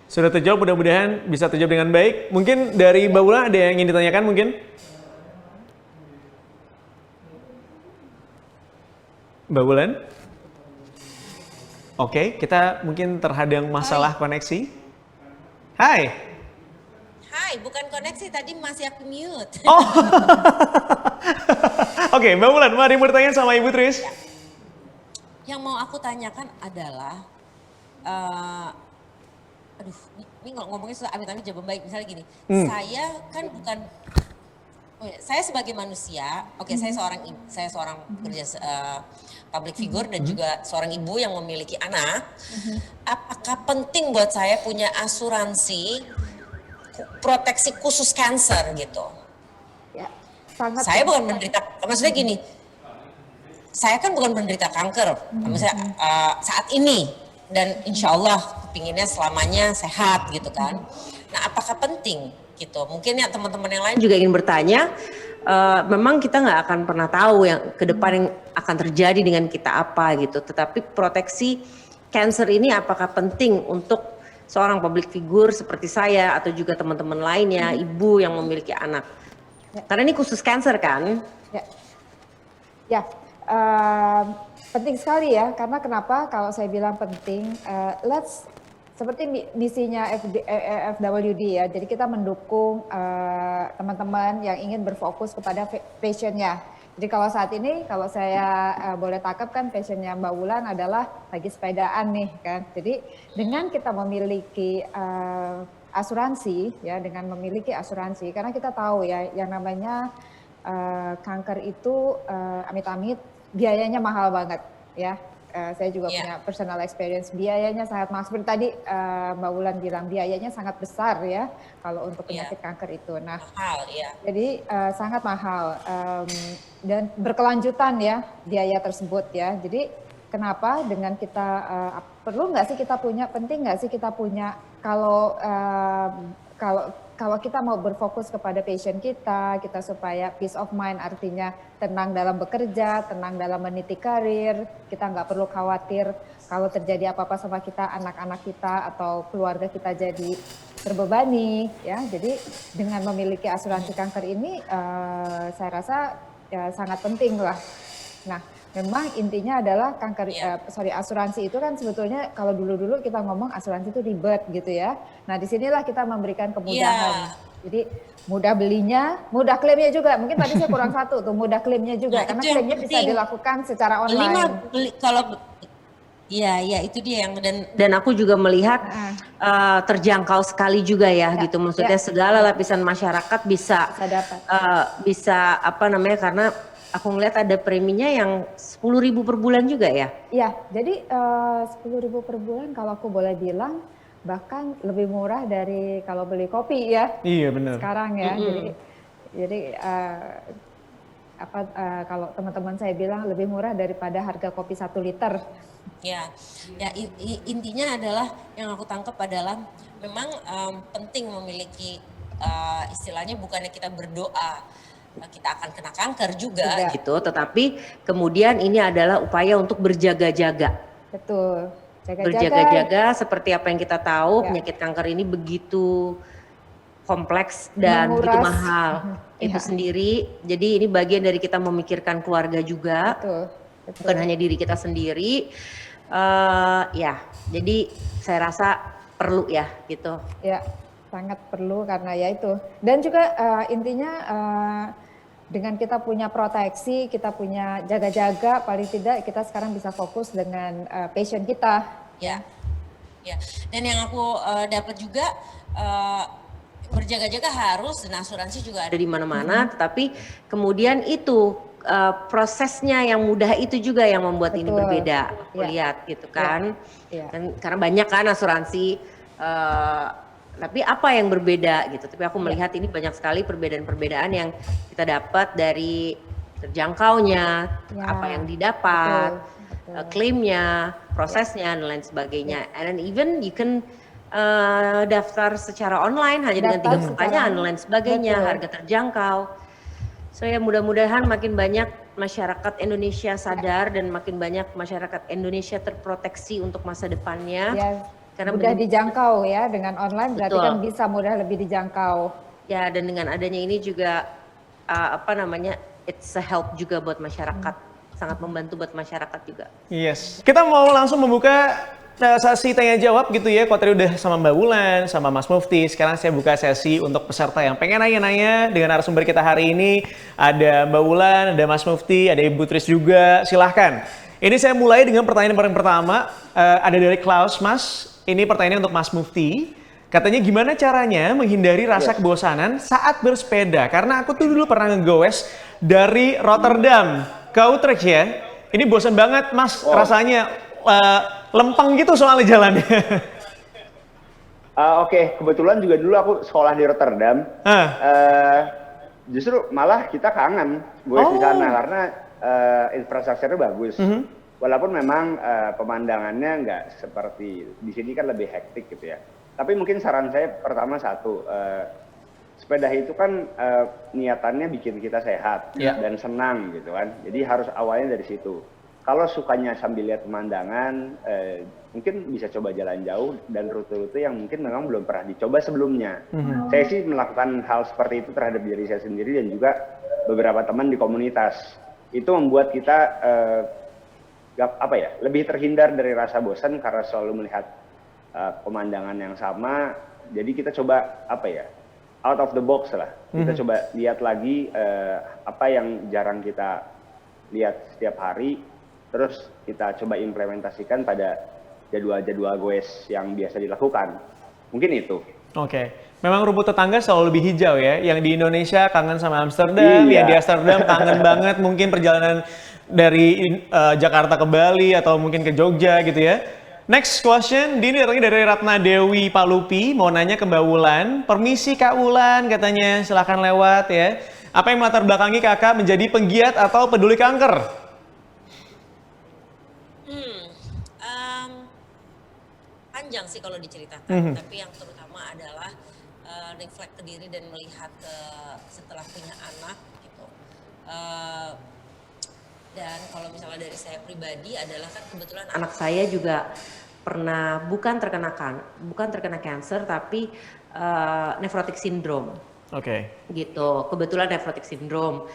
sudah terjawab, mudah-mudahan bisa terjawab dengan baik. Mungkin dari Mbak Wulan ada yang ingin ditanyakan mungkin? Mbak Wulan? Oke, kita mungkin terhadang masalah koneksi. Hai. Hai, bukan koneksi, tadi masih aku mute. Oh. Oke, Mbak Wulan, mari bertanya sama Ibu Tris. Ya. Yang mau aku tanyakan adalah, aduh, ini ngomongnya susah, amit-amit jawaban baik. Misalnya gini, saya kan bukan, saya sebagai manusia, saya seorang pekerja public figure dan juga seorang ibu yang memiliki anak. Apakah penting buat saya punya asuransi proteksi khusus kanker gitu? Ya, sangat. Saya bukan menderita maksudnya gini, saya kan bukan penderita kanker, misalnya saat ini, dan insya Allah kepinginnya selamanya sehat gitu kan. Nah, apakah penting gitu? Mungkin ya teman-teman yang lain juga ingin bertanya. Memang kita nggak akan pernah tahu yang ke depan yang akan terjadi dengan kita apa gitu. Tetapi proteksi cancer ini apakah penting untuk seorang public figure seperti saya atau juga teman-teman lainnya, ibu yang memiliki anak? Karena ini khusus cancer kan? Ya, ya, penting sekali ya. Karena kenapa? Kalau saya bilang penting, seperti misinya FWD ya. Jadi kita mendukung teman-teman yang ingin berfokus kepada passionnya. Jadi kalau saat ini, kalau saya boleh tangkap kan passionnya Mbak Wulan adalah lagi sepedaan nih kan. Jadi dengan kita memiliki asuransi ya, dengan memiliki asuransi, karena kita tahu ya yang namanya kanker itu amit-amit biayanya mahal banget ya. Saya juga punya personal experience, biayanya sangat mahal. Seperti tadi Mbak Wulan bilang biayanya sangat besar ya kalau untuk penyakit kanker itu. Nah, Mahal ya. jadi sangat mahal dan berkelanjutan ya biaya tersebut ya. Jadi kenapa dengan kita perlu nggak sih kita punya, penting nggak sih kita punya, kalau kita mau berfokus kepada passion kita supaya peace of mind, artinya tenang dalam bekerja, tenang dalam meniti karir, kita nggak perlu khawatir kalau terjadi apa-apa sama kita, anak-anak kita atau keluarga kita jadi terbebani ya. Jadi dengan memiliki asuransi kanker ini saya rasa ya sangat penting lah. Nah, memang intinya adalah asuransi itu kan sebetulnya kalau dulu-dulu kita ngomong asuransi itu ribet gitu ya. Nah, disinilah kita memberikan kemudahan. Jadi mudah belinya, mudah klaimnya juga. Mungkin tadi saya kurang satu tuh, mudah klaimnya juga. Karena klaimnya bisa dilakukan secara online. Iya, itu dia yang dan aku juga melihat terjangkau sekali juga ya gitu. Maksudnya segala lapisan masyarakat bisa apa namanya, karena aku ngeliat ada preminya yang 10.000 per bulan juga ya. Iya, jadi 10.000 per bulan kalau aku boleh bilang bahkan lebih murah dari kalau beli kopi ya. Iya benar. Sekarang ya, jadi kalau teman-teman saya bilang lebih murah daripada harga kopi 1 liter. Ya, intinya adalah yang aku tangkap adalah memang penting memiliki istilahnya bukannya kita berdoa kita akan kena kanker juga gitu, tetapi kemudian ini adalah upaya untuk berjaga-jaga. Betul. Berjaga-jaga seperti apa yang kita tahu penyakit kanker ini begitu kompleks dan begitu mahal itu sendiri. Jadi ini bagian dari kita memikirkan keluarga juga. Betul. Bukan hanya diri kita sendiri. Ya, jadi saya rasa perlu ya gitu. Ya, sangat perlu karena ya itu. Dan juga intinya dengan kita punya proteksi, kita punya jaga-jaga, paling tidak kita sekarang bisa fokus dengan passion kita. Ya. Dan yang aku dapat juga berjaga-jaga harus, dan asuransi juga ada di mana-mana. Tetapi kemudian itu prosesnya yang mudah itu juga yang membuat ini berbeda. Aku lihat gitu kan. Dan karena banyak kan asuransi. Tapi apa yang berbeda gitu. Tapi aku melihat ini banyak sekali perbedaan-perbedaan yang kita dapat dari terjangkaunya, apa yang didapat, klaimnya, prosesnya dan lain sebagainya. And then even you can daftar secara online hanya dengan 3 pertanyaan dan lain sebagainya, harga terjangkau. So ya mudah-mudahan makin banyak masyarakat Indonesia sadar dan makin banyak masyarakat Indonesia terproteksi untuk masa depannya. Karena mudah dijangkau ya, dengan online berarti kan bisa mudah lebih dijangkau. Ya, dan dengan adanya ini juga it's a help juga buat masyarakat, sangat membantu buat masyarakat juga. Yes. Kita mau langsung membuka sesi tanya jawab gitu ya. Kalau tadi udah sama Mbak Wulan, sama Mas Mufti, sekarang saya buka sesi untuk peserta yang pengen nanya-nanya dengan narasumber kita hari ini. Ada Mbak Wulan, ada Mas Mufti, ada Ibu Tris juga. Silahkan. Ini saya mulai dengan pertanyaan paling pertama. Ada dari Klaus, Mas. Ini pertanyaannya untuk Mas Mufti. Katanya gimana caranya menghindari rasa kebosanan saat bersepeda? Karena aku tuh dulu pernah ngegoes dari Rotterdam ke Utrecht ya. Ini bosan banget Mas, rasanya lempeng gitu soalnya jalannya. Oke, kebetulan juga dulu aku sekolah di Rotterdam. justru malah kita kangen gue di sana karena infrastrukturnya bagus. Walaupun memang pemandangannya nggak seperti di sini kan lebih hektik gitu ya. Tapi mungkin saran saya pertama satu, sepeda itu kan niatannya bikin kita sehat dan senang gitu kan. Jadi harus awalnya dari situ. Kalau sukanya sambil lihat pemandangan, mungkin bisa coba jalan jauh dan rute-rute yang mungkin memang belum pernah dicoba sebelumnya. Saya sih melakukan hal seperti itu terhadap diri saya sendiri dan juga beberapa teman di komunitas. Itu membuat kita lebih terhindar dari rasa bosan karena selalu melihat pemandangan yang sama. Jadi kita coba out of the box lah. Kita coba lihat lagi apa yang jarang kita lihat setiap hari. Terus kita coba implementasikan pada jadwal-jadwal goes yang biasa dilakukan. Mungkin itu. Oke. Memang rumput tetangga selalu lebih hijau ya. Yang di Indonesia kangen sama Amsterdam, yang di Amsterdam kangen banget mungkin perjalanan dari Jakarta ke Bali atau mungkin ke Jogja gitu ya. Next question, ini datangnya dari Ratna Dewi Palupi, mau nanya ke Mbak Wulan. Permisi Kak Wulan, katanya silahkan lewat ya. Apa yang melatar belakangi kakak menjadi penggiat atau peduli kanker? Panjang sih kalau diceritakan, tapi yang terutama adalah reflect ke diri dan melihat setelah punya anak gitu. Dan kalau misalnya dari saya pribadi adalah kan kebetulan Anak saya juga pernah bukan terkena cancer tapi nephrotic syndrome. Oke. Gitu. Kebetulan nephrotic syndrome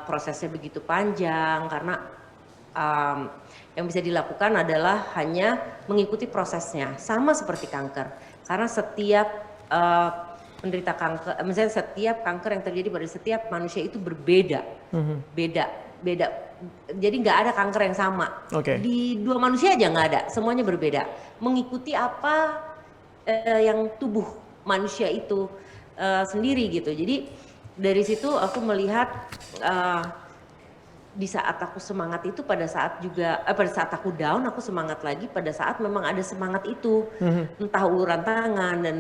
prosesnya begitu panjang karena yang bisa dilakukan adalah hanya mengikuti prosesnya, sama seperti kanker. Karena setiap penderita kanker, misalnya setiap kanker yang terjadi pada setiap manusia itu berbeda, beda. Jadi nggak ada kanker yang sama. Di dua manusia aja nggak ada, semuanya berbeda. Mengikuti apa yang tubuh manusia itu sendiri gitu. Jadi dari situ aku melihat di saat aku semangat itu pada saat aku down aku semangat lagi pada saat memang ada semangat itu, entah uluran tangan dan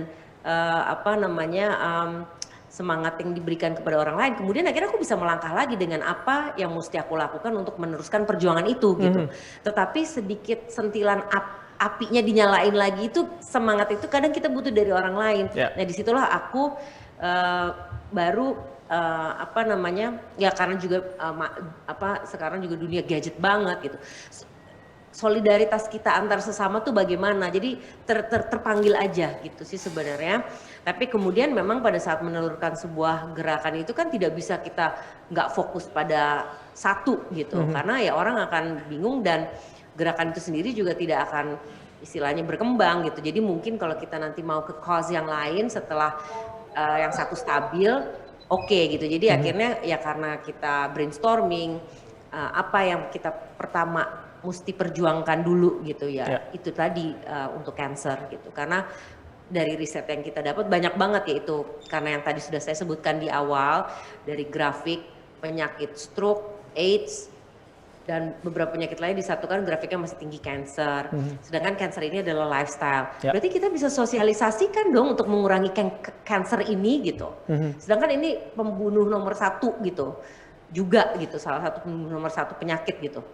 semangat yang diberikan kepada orang lain. Kemudian akhirnya aku bisa melangkah lagi dengan apa yang mesti aku lakukan untuk meneruskan perjuangan itu gitu. Tetapi sedikit sentilan apinya dinyalain lagi itu, semangat itu kadang kita butuh dari orang lain. Nah disitulah aku baru ya karena juga sekarang juga dunia gadget banget gitu. Solidaritas kita antar sesama tuh bagaimana, jadi terpanggil aja gitu sih sebenarnya. Tapi kemudian memang pada saat menelurkan sebuah gerakan itu kan tidak bisa kita nggak fokus pada satu gitu, karena ya orang akan bingung dan gerakan itu sendiri juga tidak akan istilahnya berkembang gitu. Jadi mungkin kalau kita nanti mau ke cause yang lain setelah yang satu stabil, oke gitu. Jadi akhirnya ya karena kita brainstorming apa yang kita pertama mesti perjuangkan dulu gitu ya. Itu tadi untuk cancer gitu. Karena dari riset yang kita dapat banyak banget yaitu karena yang tadi sudah saya sebutkan di awal, dari grafik penyakit stroke, AIDS dan beberapa penyakit lain disatukan grafiknya masih tinggi cancer. Sedangkan cancer ini adalah lifestyle. Berarti kita bisa sosialisasikan dong untuk mengurangi cancer ini gitu. Sedangkan ini pembunuh nomor 1 gitu. Juga gitu, salah satu pembunuh nomor 1 penyakit gitu.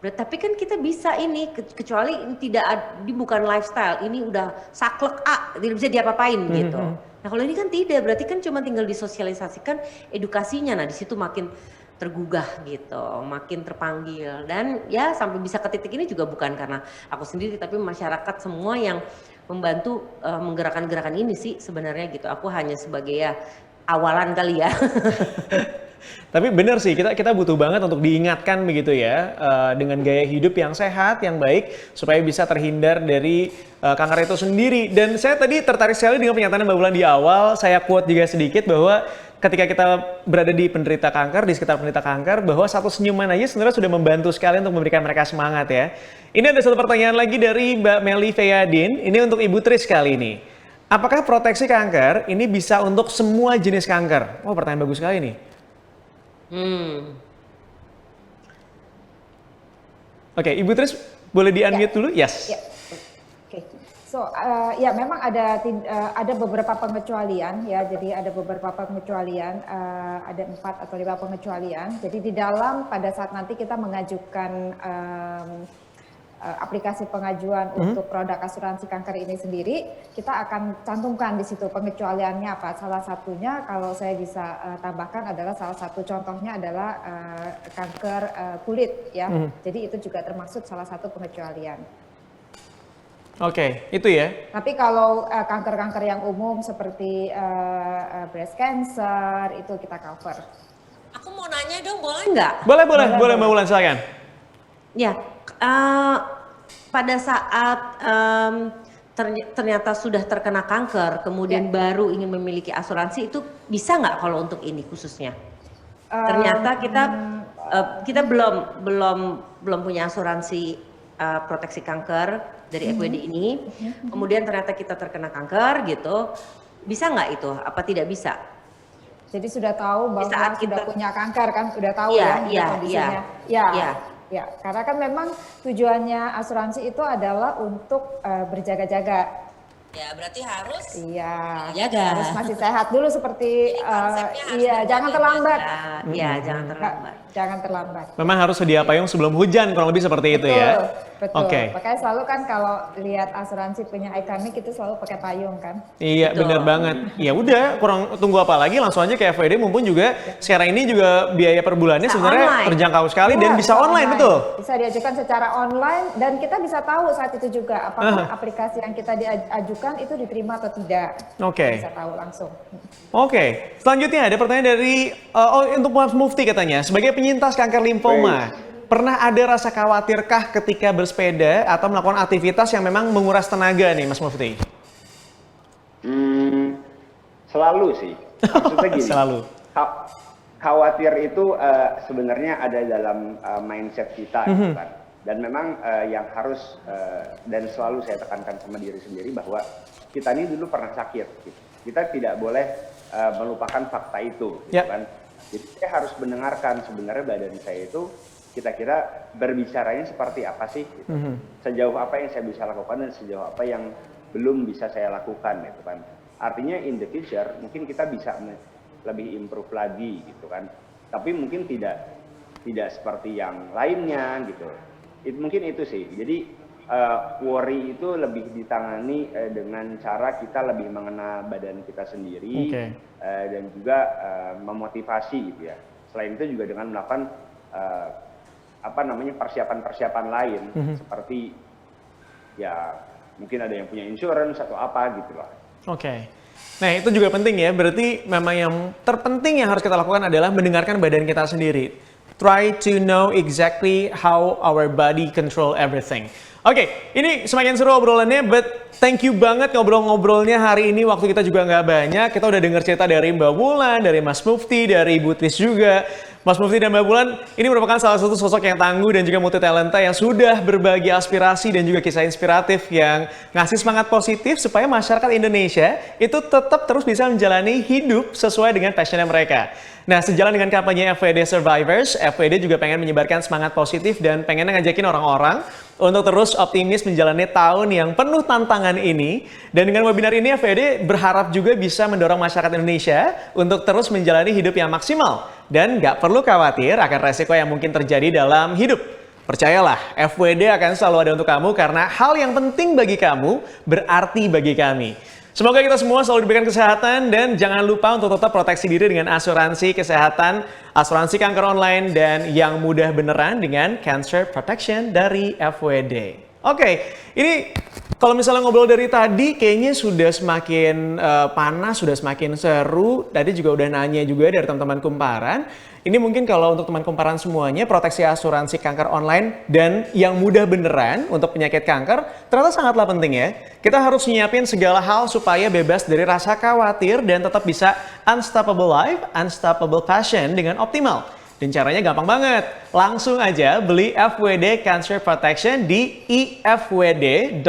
Tapi kan kita bisa ini, kecuali ini bukan lifestyle, ini udah saklek tidak bisa diapa-apain gitu. Nah kalau ini kan tidak, berarti kan cuma tinggal disosialisasikan edukasinya, nah di situ makin tergugah gitu, makin terpanggil. Dan ya sampai bisa ke titik ini juga bukan karena aku sendiri, tapi masyarakat semua yang membantu menggerakkan gerakan ini sih sebenarnya gitu. Aku hanya sebagai ya awalan kali ya. Tapi benar sih, kita butuh banget untuk diingatkan begitu ya, dengan gaya hidup yang sehat, yang baik, supaya bisa terhindar dari kanker itu sendiri. Dan saya tadi tertarik sekali dengan pernyataan Mbak Wulan di awal, saya quote juga sedikit bahwa ketika kita berada di penderita kanker, di sekitar penderita kanker, bahwa satu senyuman aja sebenarnya sudah membantu sekali untuk memberikan mereka semangat ya. Ini ada satu pertanyaan lagi dari Mbak Meli Feyadin, ini untuk Ibu Tris kali ini. Apakah proteksi kanker ini bisa untuk semua jenis kanker? Oh, pertanyaan bagus sekali nih. Oke, Ibu Tris boleh di-unmute dulu? Yes. Oke. Ya memang ada beberapa pengecualian ya. Jadi ada beberapa pengecualian, ada 4 atau 5 pengecualian. Jadi di dalam pada saat nanti kita mengajukan aplikasi pengajuan untuk produk asuransi kanker ini sendiri, kita akan cantumkan di situ pengecualiannya apa. Salah satunya kalau saya bisa tambahkan adalah salah satu contohnya adalah kanker kulit ya. Jadi itu juga termasuk salah satu pengecualian. Oke, itu ya. Tapi kalau kanker-kanker yang umum seperti breast cancer itu kita cover. Aku mau nanya dong, boleh nggak? Boleh Mbak Wulan, silakan. Ya, pada saat ternyata sudah terkena kanker, kemudian baru ingin memiliki asuransi, itu bisa nggak kalau untuk ini khususnya? Ternyata kita belum punya asuransi proteksi kanker dari FWD ini, kemudian ternyata kita terkena kanker gitu, bisa nggak itu? Apa tidak bisa? Jadi sudah tahu bahwa saat sudah kita- punya kanker kan, sudah tahu kondisinya. Ya, karena kan memang tujuannya asuransi itu adalah untuk berjaga-jaga. Ya berarti harus Iya, jaga. harus masih sehat dulu seperti konsepnya harus iya, jangan terlambat. Ya, jangan terlambat. Jangan terlambat. Memang harus sedia payung sebelum hujan, kurang lebih seperti itu ya. Betul. Oke. Makanya selalu kan kalau lihat asuransi punya Iconic itu selalu pakai payung kan. Iya, Betul. benar banget. Ya udah, kurang tunggu apa lagi, langsung aja ke FWD, mumpun juga sekarang ini juga biaya per bulannya Bisa sebenarnya online. terjangkau sekali dan Iya, bisa online, betul? Bisa diajukan secara online dan kita bisa tahu saat itu juga apakah aplikasi yang kita diajukan itu diterima atau tidak. Oke. Bisa tahu langsung. Oke, selanjutnya ada pertanyaan dari untuk Mas Mufti katanya, sebagai penyintas kanker limfoma, pernah ada rasa khawatirkah ketika bersepeda atau melakukan aktivitas yang memang menguras tenaga nih, Mas Mufti? Selalu sih. Maksudnya gini. Selalu. Khawatir itu sebenarnya ada dalam mindset kita, gitu kan. Dan memang yang harus dan selalu saya tekankan sama diri sendiri bahwa kita ini dulu pernah sakit. Gitu. Kita tidak boleh melupakan fakta itu, gitu kan. Jadi saya harus mendengarkan sebenarnya badan saya itu kira-kira berbicaranya seperti apa sih, gitu. Sejauh apa yang saya bisa lakukan dan sejauh apa yang belum bisa saya lakukan, gitu kan. Artinya in the future mungkin kita bisa lebih improve lagi, gitu kan. Tapi mungkin tidak seperti yang lainnya, gitu. Mungkin itu sih. Jadi worry itu lebih ditangani dengan cara kita lebih mengenal badan kita sendiri, dan juga memotivasi, gitu ya. Selain itu juga dengan melakukan persiapan-persiapan lain, seperti ya mungkin ada yang punya insurance atau apa gitu loh. Oke. Nah itu juga penting ya, berarti memang yang terpenting yang harus kita lakukan adalah mendengarkan badan kita sendiri. Try to know exactly how our body control everything. Oke, ini semakin seru obrolannya, but thank you banget ngobrol-ngobrolnya hari ini. Waktu kita juga nggak banyak, kita udah dengar cerita dari Mbak Wulan, dari Mas Mufti, dari Ibu Tris juga. Mas Mufti dan Mbak Wulan ini merupakan salah satu sosok yang tangguh dan juga multi talenta yang sudah berbagi aspirasi dan juga kisah inspiratif yang ngasih semangat positif supaya masyarakat Indonesia itu tetap terus bisa menjalani hidup sesuai dengan passionnya mereka. Nah, sejalan dengan kampanye FWD Survivors, FWD juga pengen menyebarkan semangat positif dan pengen ngajakin orang-orang untuk terus optimis menjalani tahun yang penuh tantangan ini. Dan dengan webinar ini, FWD berharap juga bisa mendorong masyarakat Indonesia untuk terus menjalani hidup yang maksimal. Dan nggak perlu khawatir akan resiko yang mungkin terjadi dalam hidup. Percayalah, FWD akan selalu ada untuk kamu karena hal yang penting bagi kamu berarti bagi kami. Semoga kita semua selalu diberikan kesehatan dan jangan lupa untuk tetap proteksi diri dengan asuransi kesehatan, asuransi kanker online, dan yang mudah beneran dengan Cancer Protection dari FWD. Oke, ini kalau misalnya ngobrol dari tadi kayaknya sudah semakin panas, sudah semakin seru. Tadi juga udah nanya juga dari teman-teman Kumparan. Ini mungkin kalau untuk teman Kumparan semuanya, proteksi asuransi kanker online dan yang mudah beneran untuk penyakit kanker ternyata sangatlah penting ya. Kita harus nyiapin segala hal supaya bebas dari rasa khawatir dan tetap bisa unstoppable life, unstoppable passion dengan optimal. Dan caranya gampang banget. Langsung aja beli FWD Cancer Protection di ifwd.co.id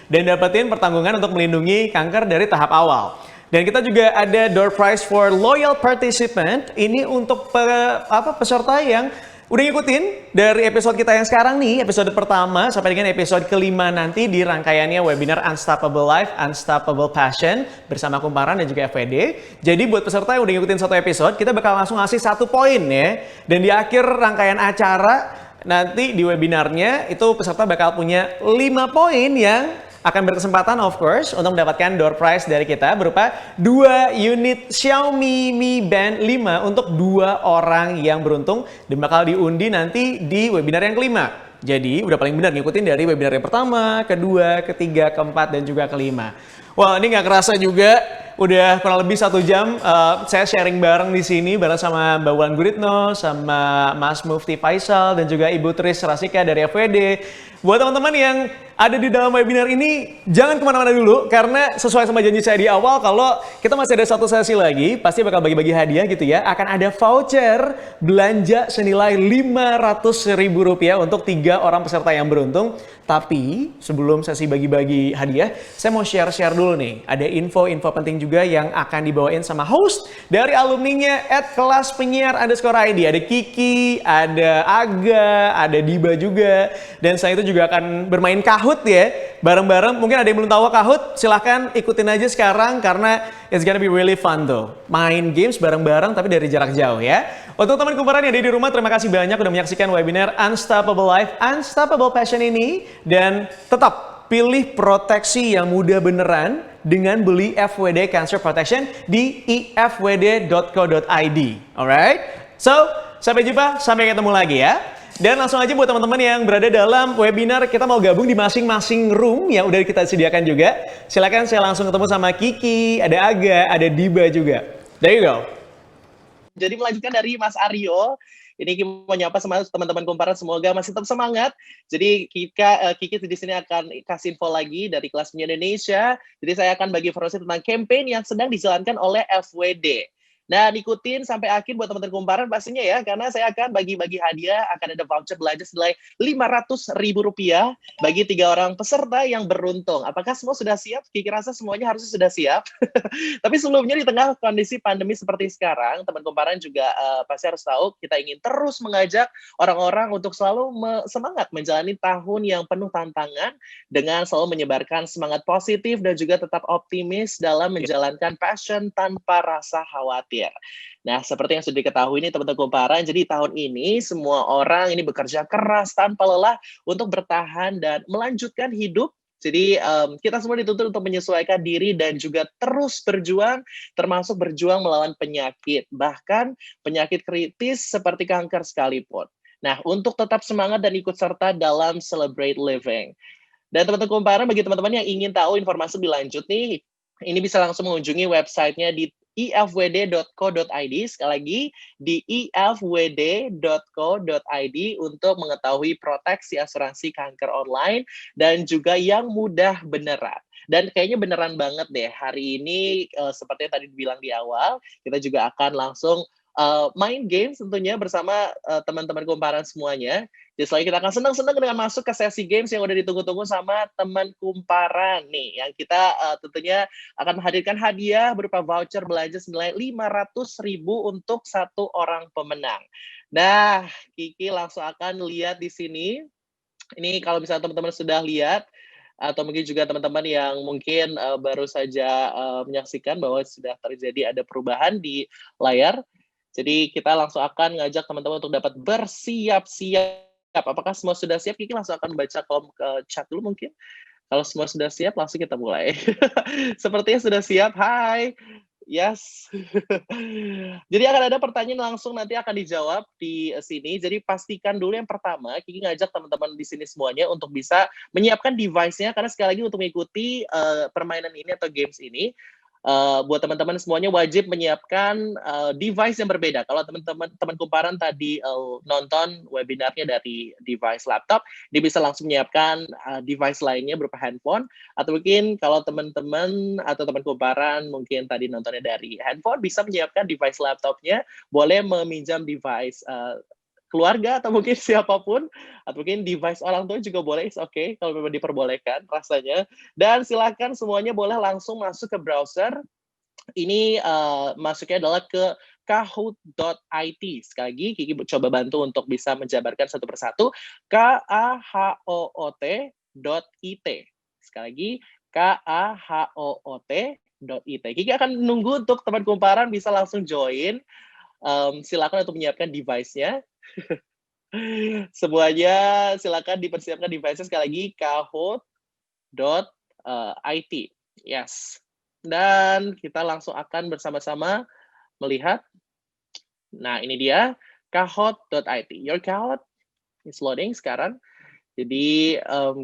dan dapetin pertanggungan untuk melindungi kanker dari tahap awal. Dan kita juga ada door prize for loyal participant. Ini untuk peserta yang Udah ngikutin dari episode kita yang sekarang nih, episode pertama sampai dengan episode kelima nanti di rangkaiannya webinar Unstoppable Life, Unstoppable Passion bersama Kumparan dan juga FWD. Jadi buat peserta yang udah ngikutin satu episode, kita bakal langsung ngasih 1 poin ya. Dan di akhir rangkaian acara, nanti di webinarnya itu peserta bakal punya 5 poin yang akan berkesempatan of course untuk mendapatkan door prize dari kita berupa 2 unit Xiaomi Mi Band 5 untuk 2 orang yang beruntung dan bakal diundi nanti di webinar yang kelima. Jadi udah paling benar ngikutin dari webinar yang pertama, kedua, ketiga, keempat, dan juga kelima. Wah, ini nggak kerasa juga udah kurang lebih 1 jam saya sharing bareng di sini bareng sama Mbak Wulan Guritno, sama Mas Mufti Faisal dan juga Ibu Tris Rasika dari FWD. Buat teman-teman yang ada di dalam webinar ini, jangan kemana-mana dulu karena sesuai sama janji saya di awal kalau kita masih ada 1 sesi lagi, pasti bakal bagi-bagi hadiah gitu ya. Akan ada voucher belanja senilai Rp500.000 untuk 3 orang peserta yang beruntung. Tapi sebelum sesi bagi-bagi hadiah, saya mau share-share dulu nih. Ada info-info penting juga yang akan dibawain sama host dari alumninya @kelaspenyiar_id. Ada Kiki, ada Aga, ada Diba juga. Dan saya itu juga akan bermain Kahoot ya, bareng-bareng. Mungkin ada yang belum tahu Kahoot, silahkan ikutin aja sekarang karena it's gonna be really fun tuh. Main games bareng-bareng tapi dari jarak jauh ya. Untuk teman Kumparan yang ada di rumah, terima kasih banyak udah menyaksikan webinar Unstoppable Life, Unstoppable Passion ini. Dan tetap pilih proteksi yang mudah beneran dengan beli FWD Cancer Protection di ifwd.co.id. Alright? So, sampai jumpa, sampai ketemu lagi ya. Dan langsung aja buat teman-teman yang berada dalam webinar, kita mau gabung di masing-masing room yang udah kita sediakan juga. Silakan saya langsung ketemu sama Kiki, ada Aga, ada Diba juga. There you go. Jadi melanjutkan dari Mas Aryo, ini mau nyapa sama teman-teman Kumparan, semoga masih tetap semangat. Jadi Kiki di sini akan kasih info lagi dari Kelas Penyiar Indonesia. Jadi saya akan bagi informasi tentang campaign yang sedang dijalankan oleh FWD. Nah, ikutin sampai akhir buat teman-teman Kumparan pastinya ya, karena saya akan bagi-bagi hadiah, akan ada voucher belanja senilai Rp500.000 bagi 3 orang peserta yang beruntung. Apakah semua sudah siap? Kiki rasa semuanya harusnya sudah siap. Tapi sebelumnya di tengah kondisi pandemi seperti sekarang, teman Kumparan juga pasti harus tahu, kita ingin terus mengajak orang-orang untuk selalu semangat menjalani tahun yang penuh tantangan dengan selalu menyebarkan semangat positif dan juga tetap optimis dalam menjalankan passion tanpa rasa khawatir. Nah, seperti yang sudah diketahui ini teman-teman Kumparan, jadi tahun ini semua orang ini bekerja keras tanpa lelah untuk bertahan dan melanjutkan hidup. Jadi kita semua dituntut untuk menyesuaikan diri dan juga terus berjuang, termasuk berjuang melawan penyakit, bahkan penyakit kritis seperti kanker sekalipun. Nah, untuk tetap semangat dan ikut serta dalam Celebrate Living. Dan teman-teman Kumparan, bagi teman-teman yang ingin tahu informasi lebih lanjut nih, ini bisa langsung mengunjungi websitenya di ifwd.co.id, sekali lagi di ifwd.co.id untuk mengetahui proteksi asuransi kanker online dan juga yang mudah beneran. Dan kayaknya beneran banget deh hari ini, seperti yang tadi dibilang di awal, kita juga akan langsung main games tentunya bersama teman-teman Kumparan semuanya. Jadi selain kita akan senang-senang dengan masuk ke sesi games yang udah ditunggu-tunggu sama teman Kumparan nih, yang kita tentunya akan menghadirkan hadiah berupa voucher belanja senilai Rp500.000 untuk 1 orang pemenang. Nah, Kiki langsung akan lihat di sini. Ini kalau misalnya teman-teman sudah lihat, atau mungkin juga teman-teman yang mungkin baru saja menyaksikan bahwa sudah terjadi ada perubahan di layar. Jadi kita langsung akan ngajak teman-teman untuk dapat bersiap-siap. Apakah semua sudah siap? Kiki langsung akan baca kolom chat dulu mungkin. Kalau semua sudah siap, langsung kita mulai. Sepertinya sudah siap. Hai. Yes. Jadi akan ada pertanyaan langsung nanti akan dijawab di sini. Jadi pastikan dulu yang pertama, Kiki ngajak teman-teman di sini semuanya untuk bisa menyiapkan device-nya. Karena sekali lagi untuk mengikuti permainan ini atau games ini, buat teman-teman semuanya wajib menyiapkan device yang berbeda. Kalau teman Kumparan tadi nonton webinarnya dari device laptop, dia bisa langsung menyiapkan device lainnya berupa handphone. Atau mungkin kalau teman-teman atau teman Kumparan mungkin tadi nontonnya dari handphone, bisa menyiapkan device laptopnya, boleh meminjam device keluarga atau mungkin siapapun, atau mungkin device orang tua juga boleh, oke, kalau memang diperbolehkan rasanya. Dan silakan semuanya boleh langsung masuk ke browser. Ini masuknya adalah ke kahoot.it. Sekali lagi, Kiki coba bantu untuk bisa menjabarkan satu persatu. kahoot.it. Sekali lagi, kahoot.it. Kiki akan menunggu untuk teman kumparan bisa langsung join. Silakan untuk menyiapkan device-nya. Semuanya silakan dipersiapkan device-nya, sekali lagi kahoot.it. Yes. Dan kita langsung akan bersama-sama melihat. Nah, ini dia kahoot.it. Your Kahoot is loading sekarang. Jadi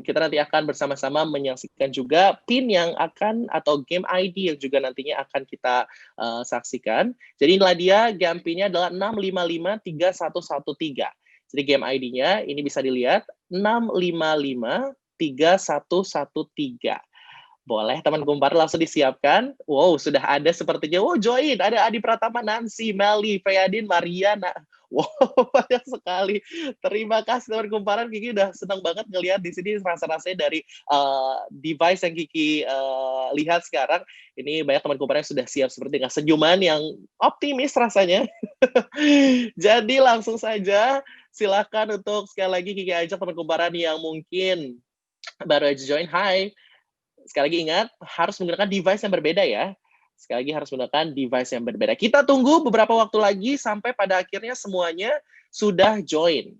kita nanti akan bersama-sama menyaksikan juga pin yang akan atau game ID yang juga nantinya akan kita saksikan. Jadi inilah dia, game pinnya adalah 6553113. Jadi game ID-nya ini bisa dilihat 6553113. Boleh teman kumpar langsung disiapkan. Wow, sudah ada sepertinya. Wow, join. Ada Adi Pratama, Nancy, Meli, Feyadin, Mariana. Wow, banyak sekali. Terima kasih teman kumparan. Kiki udah senang banget ngelihat di sini rasa-rasanya dari device yang Kiki lihat sekarang. Ini banyak teman kumparan yang sudah siap seperti dengan senyuman yang optimis rasanya. Jadi langsung saja silakan untuk sekali lagi Kiki ajak teman kumparan yang mungkin baru aja join. Hai. Sekali lagi ingat, harus menggunakan device yang berbeda ya. Sekali lagi harus menggunakan device yang berbeda. Kita tunggu beberapa waktu lagi sampai pada akhirnya semuanya sudah join.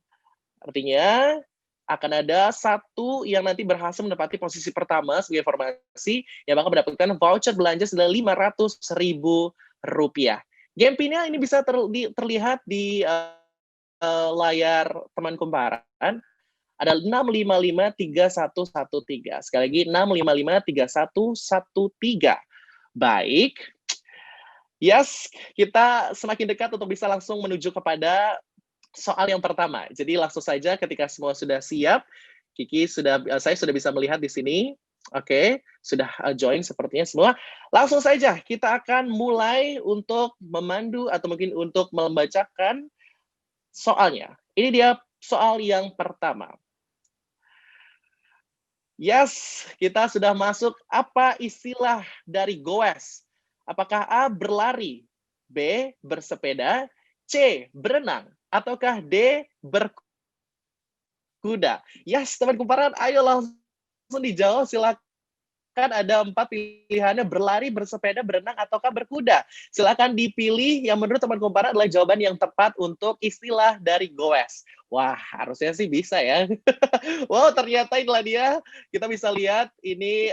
Artinya akan ada satu yang nanti berhasil menempati posisi pertama sebagai informasi yang bakal mendapatkan voucher belanja senilai Rp500.000. Game pinnya ini bisa terlihat di layar teman kumparan. Ada 6553113. Sekali lagi 6553113. Baik. Yes, kita semakin dekat untuk bisa langsung menuju kepada soal yang pertama. Jadi langsung saja ketika semua sudah siap, saya sudah bisa melihat di sini. Oke, sudah join sepertinya semua. Langsung saja kita akan mulai untuk memandu atau mungkin untuk membacakan soalnya. Ini dia soal yang pertama. Yes, kita sudah masuk. Apa istilah dari goes? Apakah A, berlari, B, bersepeda, C, berenang, ataukah D, berkuda? Yes, teman kumparan, ayo langsung dijawab. Silakan, ada 4 pilihannya, berlari, bersepeda, berenang, ataukah berkuda. Silakan dipilih yang menurut teman kumparan adalah jawaban yang tepat untuk istilah dari goes. Wah, harusnya sih bisa ya. Wow, ternyata inilah dia. Kita bisa lihat ini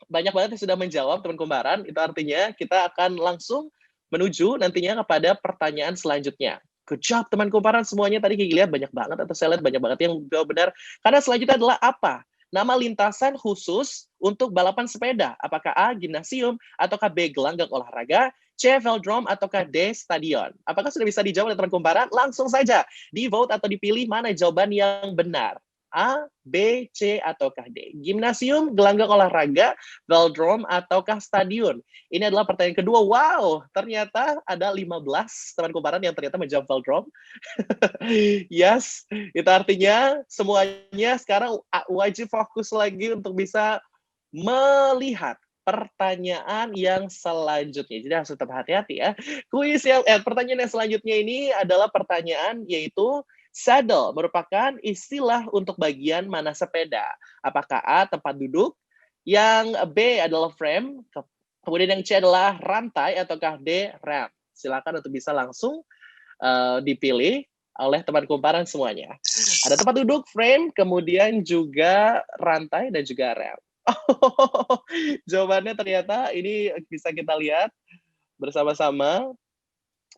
banyak banget yang sudah menjawab teman kumparan. Itu artinya kita akan langsung menuju nantinya kepada pertanyaan selanjutnya. Good job teman kumparan semuanya. Tadi Kiki lihat banyak banget, atau saya lihat banyak banget yang jawab benar. Karena selanjutnya adalah apa? Nama lintasan khusus untuk balapan sepeda. Apakah A, gimnasium, ataukah B, gelanggang olahraga, C, velodrome, ataukah D, stadion? Apakah sudah bisa dijawab oleh teman kumparan? Langsung saja di-vote atau dipilih mana jawaban yang benar. A, B, C, ataukah D? Gimnasium, gelanggang olahraga, velodrome, ataukah stadion? Ini adalah pertanyaan kedua. Wow, ternyata ada 15 teman kumparan yang ternyata menjawab velodrome. Yes, itu artinya semuanya sekarang wajib fokus lagi untuk bisa melihat pertanyaan yang selanjutnya. Jadi harus tetap hati-hati ya. Pertanyaan yang selanjutnya ini adalah pertanyaan yaitu saddle merupakan istilah untuk bagian mana sepeda? Apakah A, tempat duduk, yang B adalah frame, kemudian yang C adalah rantai, ataukah D, rem? Silakan untuk bisa langsung dipilih oleh teman kumparan semuanya. Ada tempat duduk, frame, kemudian juga rantai, dan juga rem. Oh, jawabannya ternyata ini bisa kita lihat bersama-sama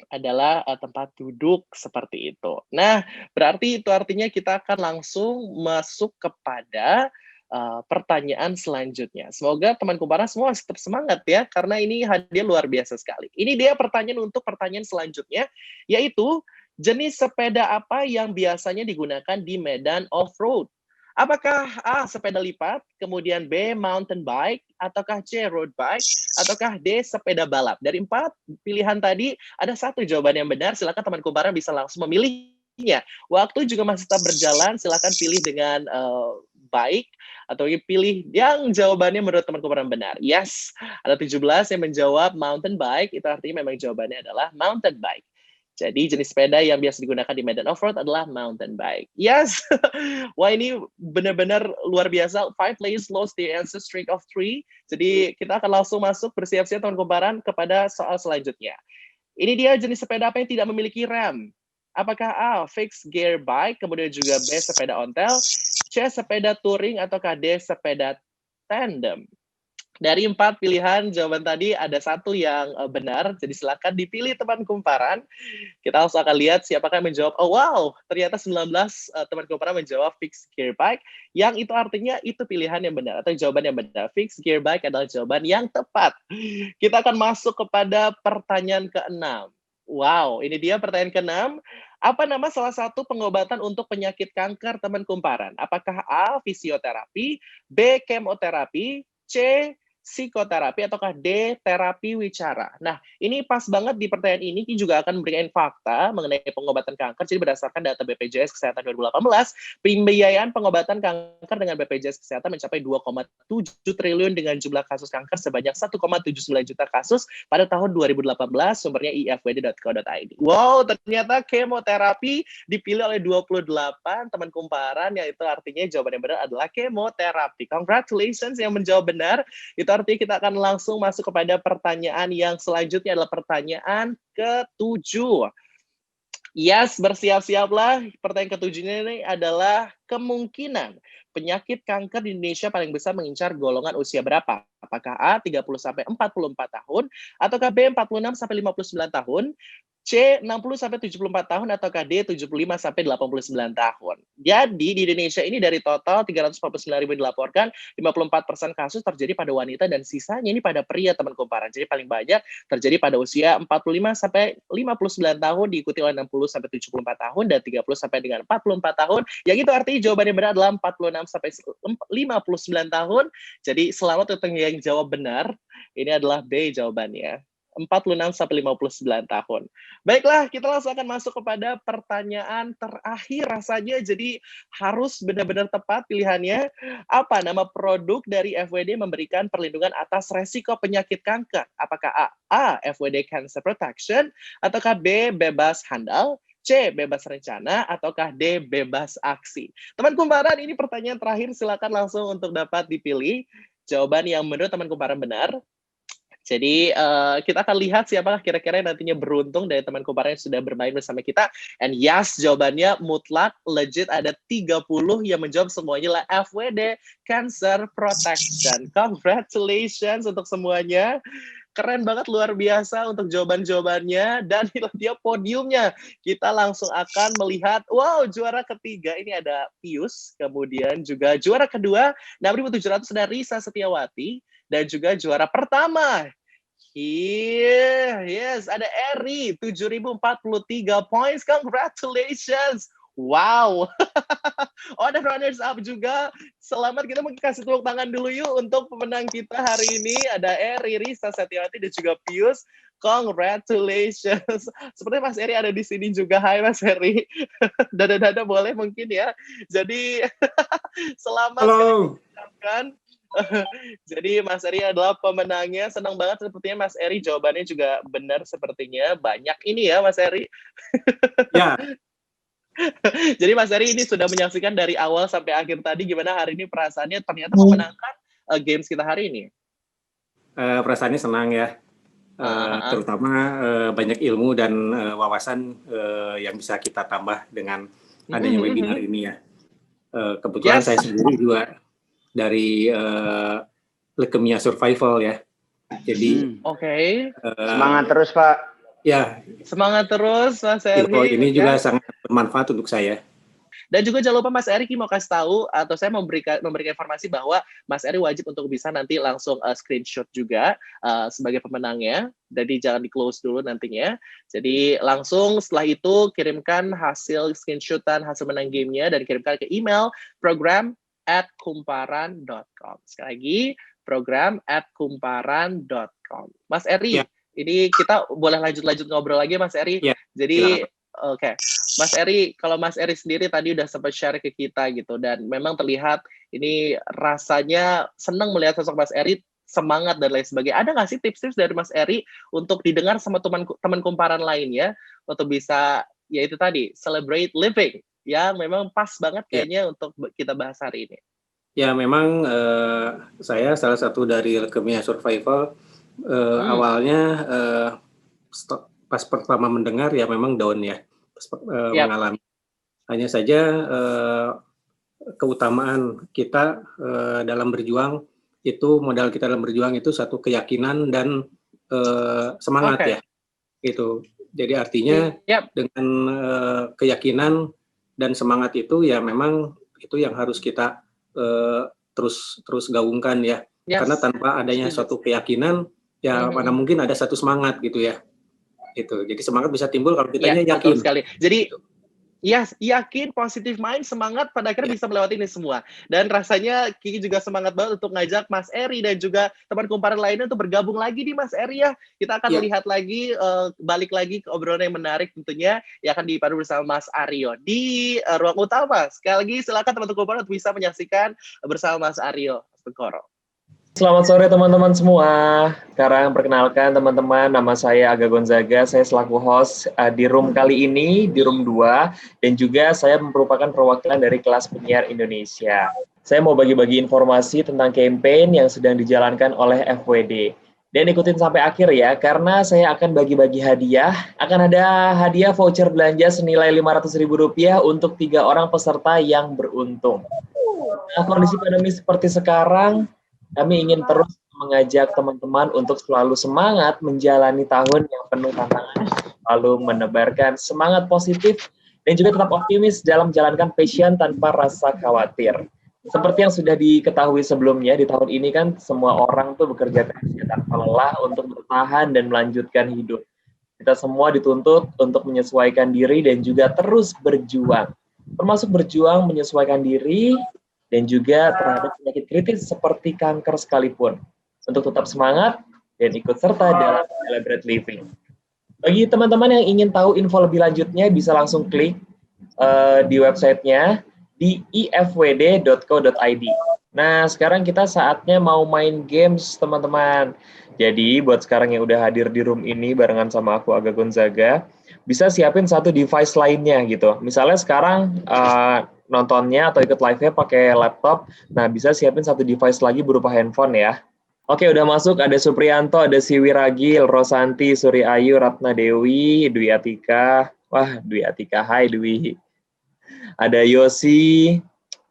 adalah tempat duduk seperti itu. Nah, berarti itu artinya kita akan langsung masuk kepada pertanyaan selanjutnya. Semoga teman kumparan semua tetap semangat ya, karena ini hadiah luar biasa sekali. Ini dia pertanyaan untuk pertanyaan selanjutnya, yaitu jenis sepeda apa yang biasanya digunakan di medan off-road? Apakah A, sepeda lipat, kemudian B, mountain bike, ataukah C, road bike, ataukah D, sepeda balap? Dari 4 pilihan tadi, ada 1 jawaban yang benar. Silakan teman kumparan bisa langsung memilihnya. Waktu juga masih tetap berjalan, silakan pilih dengan baik. Atau pilih yang jawabannya menurut teman kumparan benar. Yes, ada 17 yang menjawab mountain bike, itu artinya memang jawabannya adalah mountain bike. Jadi jenis sepeda yang biasa digunakan di medan off-road adalah mountain bike. Yes! Wah, ini benar-benar luar biasa. 5 players lost the answer streak of 3. Jadi kita akan langsung masuk bersiap-siap teman kumparan kepada soal selanjutnya. Ini dia jenis sepeda apa yang tidak memiliki rem. Apakah A, fixed gear bike, kemudian juga B, sepeda ontel, C, sepeda touring, ataukah D, sepeda tandem? Dari 4 pilihan jawaban tadi ada 1 yang benar, jadi silakan dipilih teman kumparan. Kita langsung akan lihat siapakah yang menjawab. Oh wow, ternyata 19 teman kumparan menjawab fixed gear bike, yang itu artinya itu pilihan yang benar atau jawaban yang benar. Fixed gear bike adalah jawaban yang tepat. Kita akan masuk kepada pertanyaan ke-6. Wow, ini dia pertanyaan ke-6. Apa nama salah satu pengobatan untuk penyakit kanker teman kumparan? Apakah A, fisioterapi, B, kemoterapi, C, psikoterapi, ataukah D, terapi wicara? Nah, ini pas banget di pertanyaan ini, Ki juga akan memberikan fakta mengenai pengobatan kanker. Jadi berdasarkan data BPJS Kesehatan 2018, pembiayaan pengobatan kanker dengan BPJS Kesehatan mencapai 2,7 triliun dengan jumlah kasus kanker sebanyak 1,79 juta kasus pada tahun 2018, sumbernya ifwd.co.id. Wow, ternyata kemoterapi dipilih oleh 28 teman kumparan, yaitu artinya jawaban yang benar adalah kemoterapi. Congratulations yang menjawab benar. Itu artinya kita akan langsung masuk kepada pertanyaan yang selanjutnya adalah pertanyaan ke-7. Yes, bersiap-siaplah. Pertanyaan ke-7 ini adalah kemungkinan penyakit kanker di Indonesia paling besar mengincar golongan usia berapa? Apakah A, 30-44 tahun, ataukah B, 46-59 tahun, C, 60-74 tahun, ataukah D, 75-89 tahun. Jadi di Indonesia ini dari total 349.000 dilaporkan, 54% kasus terjadi pada wanita dan sisanya ini pada pria teman kumparan. Jadi paling banyak terjadi pada usia 45-59 tahun, diikuti oleh 60-74 tahun, dan 30 sampai dengan 44 tahun. Yang itu artinya jawabannya benar adalah 46-59 tahun. Jadi selamat untuk yang jawab benar. Ini adalah B jawabannya. 46-59 tahun. Baiklah, kita langsung akan masuk kepada pertanyaan terakhir rasanya. Jadi harus benar-benar tepat pilihannya. Apa nama produk dari FWD memberikan perlindungan atas resiko penyakit kanker? Apakah A, FWD Cancer Protection, ataukah B, bebas handal, C, bebas rencana, ataukah D, bebas aksi? Teman kumparan, ini pertanyaan terakhir. Silakan langsung untuk dapat dipilih jawaban yang menurut teman kumparan benar. Jadi kita akan lihat siapakah kira-kira yang nantinya beruntung dari teman kumparan yang sudah bermain bersama kita. And yes, jawabannya mutlak, legit, ada 30 yang menjawab semuanya lah FWD Cancer Protection. Congratulations untuk semuanya. Keren banget, luar biasa untuk jawaban-jawabannya. Dan ini dia podiumnya. Kita langsung akan melihat, wow, juara ketiga ini ada Pius. Kemudian juga juara kedua, 6.700 ada Risa Setiawati. Dan juga juara pertama, yes, ada Eri, 7.043 points. Congratulations. Wow. Oh, ada runners up juga. Selamat, kita mau kasih tepuk tangan dulu yuk untuk pemenang kita hari ini. Ada Eri, Risa Setiawati, dan juga Pius. Congratulations. Sepertinya Mas Eri ada di sini juga. Hai Mas Eri. Dada-dada boleh mungkin ya. Jadi selamat. Halo. Jadi Mas Eri adalah pemenangnya. Senang banget sepertinya Mas Eri, jawabannya juga benar sepertinya. Banyak ini ya Mas Eri. Ya. Jadi Mas Eri ini sudah menyaksikan dari awal sampai akhir tadi. Gimana hari ini perasaannya ternyata memenangkan games kita hari ini? Perasaannya senang ya. Terutama banyak ilmu dan wawasan yang bisa kita tambah dengan adanya webinar ini ya. Kebetulan saya sendiri juga dari leukemia survival ya. Jadi semangat terus Pak. Ya, semangat terus Mas Eri. Info ini juga sangat bermanfaat untuk saya. Dan juga jangan lupa Mas Eri mau kasih tahu, atau saya memberikan informasi bahwa Mas Eri wajib untuk bisa nanti langsung screenshot juga sebagai pemenangnya. Jadi jangan di close dulu nantinya. Jadi langsung setelah itu kirimkan hasil screenshotan hasil menang gamenya dan kirimkan ke email program@kumparan.com. Sekali lagi, program@kumparan.com. Mas Eri, ini kita boleh lanjut ngobrol lagi Mas Eri. Ya, jadi Oke, Mas Eri, kalau Mas Eri sendiri tadi udah sempat share ke kita gitu, dan memang terlihat ini rasanya senang melihat sosok Mas Eri semangat dan lain sebagainya. Ada nggak sih tips-tips dari Mas Eri untuk didengar sama teman kumparan lainnya untuk bisa, ya itu tadi, celebrate living, ya memang pas banget kayaknya untuk kita bahas hari ini. Ya memang saya salah satu dari Leukemia Survival. Awalnya pas pertama mendengar ya memang down ya, mengalami. Hanya saja keutamaan kita dalam berjuang itu, modal kita dalam berjuang itu satu keyakinan dan semangat ya. Gitu. Jadi artinya dengan keyakinan dan semangat itu ya memang itu yang harus kita terus gaungkan ya. Karena tanpa adanya suatu keyakinan ya mana mungkin ada satu semangat gitu ya. Itu. Jadi semangat bisa timbul kalau kita yakin. Betul sekali. Jadi yakin, positive mind, semangat, pada akhirnya bisa melewati ini semua. Dan rasanya Kiki juga semangat banget untuk ngajak Mas Eri dan juga teman kumparan lainnya untuk bergabung lagi di Mas Eri ya. Kita akan melihat lagi, balik lagi ke obrolan yang menarik tentunya, yang akan dipadu bersama Mas Aryo di ruang utama. Sekali lagi silakan teman kumparan untuk bisa menyaksikan bersama Mas Aryo Astungkoro. Selamat sore teman-teman semua. Sekarang perkenalkan teman-teman, nama saya Aga Gonzaga. Saya selaku host di room kali ini, di room 2, dan juga saya merupakan perwakilan dari kelas penyiar Indonesia. Saya mau bagi-bagi informasi tentang campaign yang sedang dijalankan oleh FWD. Dan ikutin sampai akhir ya, karena saya akan bagi-bagi hadiah. Akan ada hadiah voucher belanja senilai Rp500.000 untuk 3 orang peserta yang beruntung. Nah, kondisi pandemi seperti sekarang, kami ingin terus mengajak teman-teman untuk selalu semangat menjalani tahun yang penuh tantangan, lalu menebarkan semangat positif, dan juga tetap optimis dalam menjalankan passion tanpa rasa khawatir. Seperti yang sudah diketahui sebelumnya, di tahun ini kan semua orang tuh bekerja keras tanpa lelah untuk bertahan dan melanjutkan hidup. Kita semua dituntut untuk menyesuaikan diri dan juga terus berjuang. Termasuk berjuang menyesuaikan diri dan juga terhadap penyakit kritis seperti kanker sekalipun, untuk tetap semangat dan ikut serta dalam celebrate living. Bagi teman-teman yang ingin tahu info lebih lanjutnya, bisa langsung klik di websitenya di ifwd.co.id. Nah, sekarang kita saatnya mau main games, teman-teman. Jadi, buat sekarang yang udah hadir di room ini barengan sama aku, Aga Gonzaga, bisa siapin satu device lainnya gitu. Misalnya sekarang nontonnya atau ikut live-nya pakai laptop, nah bisa siapin satu device lagi berupa handphone ya. Oke, udah masuk, ada Supriyanto, ada Siwi Ragil, Rosanti, Suri Ayu, Ratna Dewi, Dwi Atika, wah Dwi Atika, hai Dwi. Ada Yosi,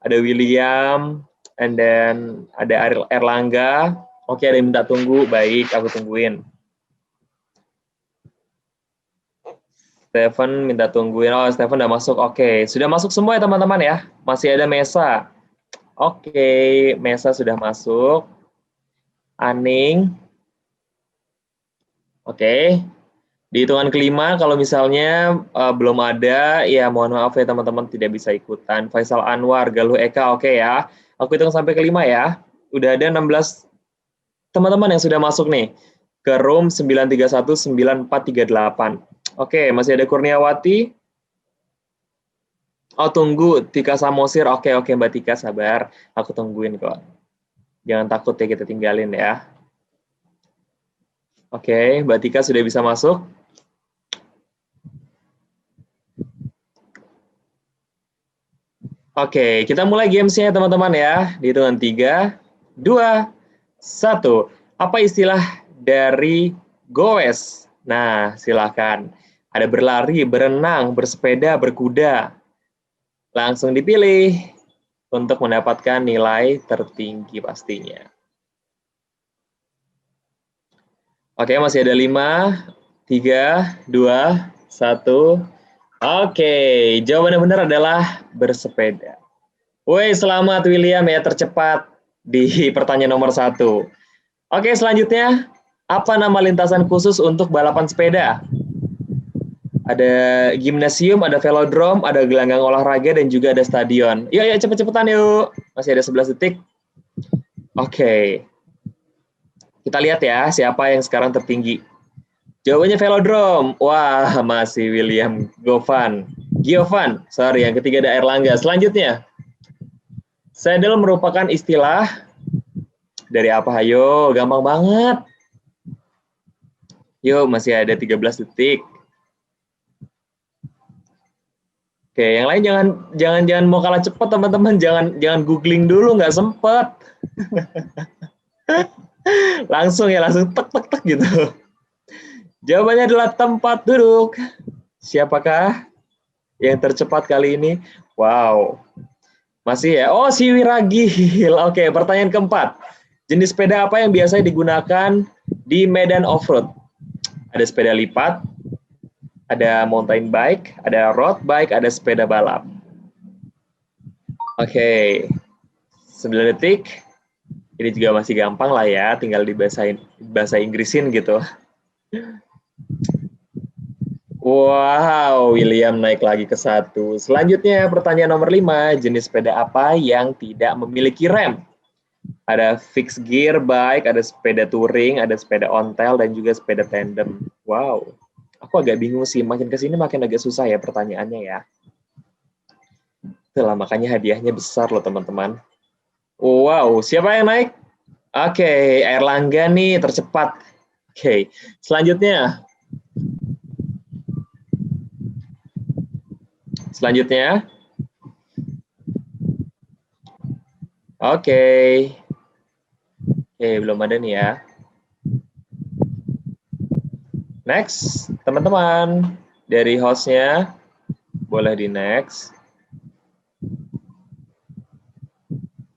ada William, and then ada Erlangga. Oke, ada yang minta tunggu, baik, aku tungguin. Stephen minta tungguin. Oh, Stephen udah masuk. Oke, sudah masuk semua ya teman-teman ya. Masih ada Mesa. Oke, Mesa sudah masuk. Aning. Oke. Di hitungan kelima, kalau misalnya belum ada, ya mohon maaf ya teman-teman tidak bisa ikutan. Faisal Anwar, Galuh Eka, oke ya. Aku hitung sampai kelima ya. Udah ada 16 teman-teman yang sudah masuk nih ke room 9319438. Oke, masih ada Kurniawati. Oh, tunggu. Tika Samosir. Oke, Mbak Tika, sabar. Aku tungguin kok. Jangan takut ya kita tinggalin ya. Oke, Mbak Tika sudah bisa masuk. Oke, kita mulai gamesnya teman-teman ya. Di hitungan 3, 2, 1. Apa istilah dari goes? Nah, silakan. Ada berlari, berenang, bersepeda, berkuda. Langsung dipilih untuk mendapatkan nilai tertinggi pastinya. Oke, masih ada 5, 3, 2, 1. Oke, jawaban yang benar adalah bersepeda. Woi, selamat William ya, tercepat di pertanyaan nomor 1. Oke, selanjutnya, apa nama lintasan khusus untuk balapan sepeda? Ada gimnasium, ada velodrome, ada gelanggang olahraga, dan juga ada stadion. Yuk, cepet-cepetan yuk. Masih ada 11 detik. Oke. Kita lihat ya, siapa yang sekarang tertinggi. Jawabannya velodrome. Wah, masih William Giovan. Sorry, yang ketiga ada Erlangga. Selanjutnya, saddle merupakan istilah dari apa? Ayo, gampang banget. Yuk, masih ada 13 detik. Oke, yang lain jangan mau kalah cepat teman-teman. Jangan googling dulu, nggak sempet. Langsung tek gitu. Jawabannya adalah tempat duduk. Siapakah yang tercepat kali ini? Wow. Masih ya? Oh, si Wiragil. Oke, pertanyaan keempat. Jenis sepeda apa yang biasanya digunakan di medan off-road? Ada sepeda lipat, ada mountain bike, ada road bike, ada sepeda balap. Oke. 9 detik. Ini juga masih gampang lah ya, tinggal bahasa Inggrisin gitu. Wow, William naik lagi ke 1. Selanjutnya pertanyaan nomor 5, jenis sepeda apa yang tidak memiliki rem? Ada fixed gear bike, ada sepeda touring, ada sepeda ontel, dan juga sepeda tandem. Wow, aku agak bingung sih, makin kesini makin agak susah ya pertanyaannya ya. Itulah makanya hadiahnya besar loh teman-teman. Wow, siapa yang naik? Oke, Erlangga nih tercepat. Oke, selanjutnya. Oke, belum ada nih ya. Next, teman-teman. Dari hostnya, boleh di next.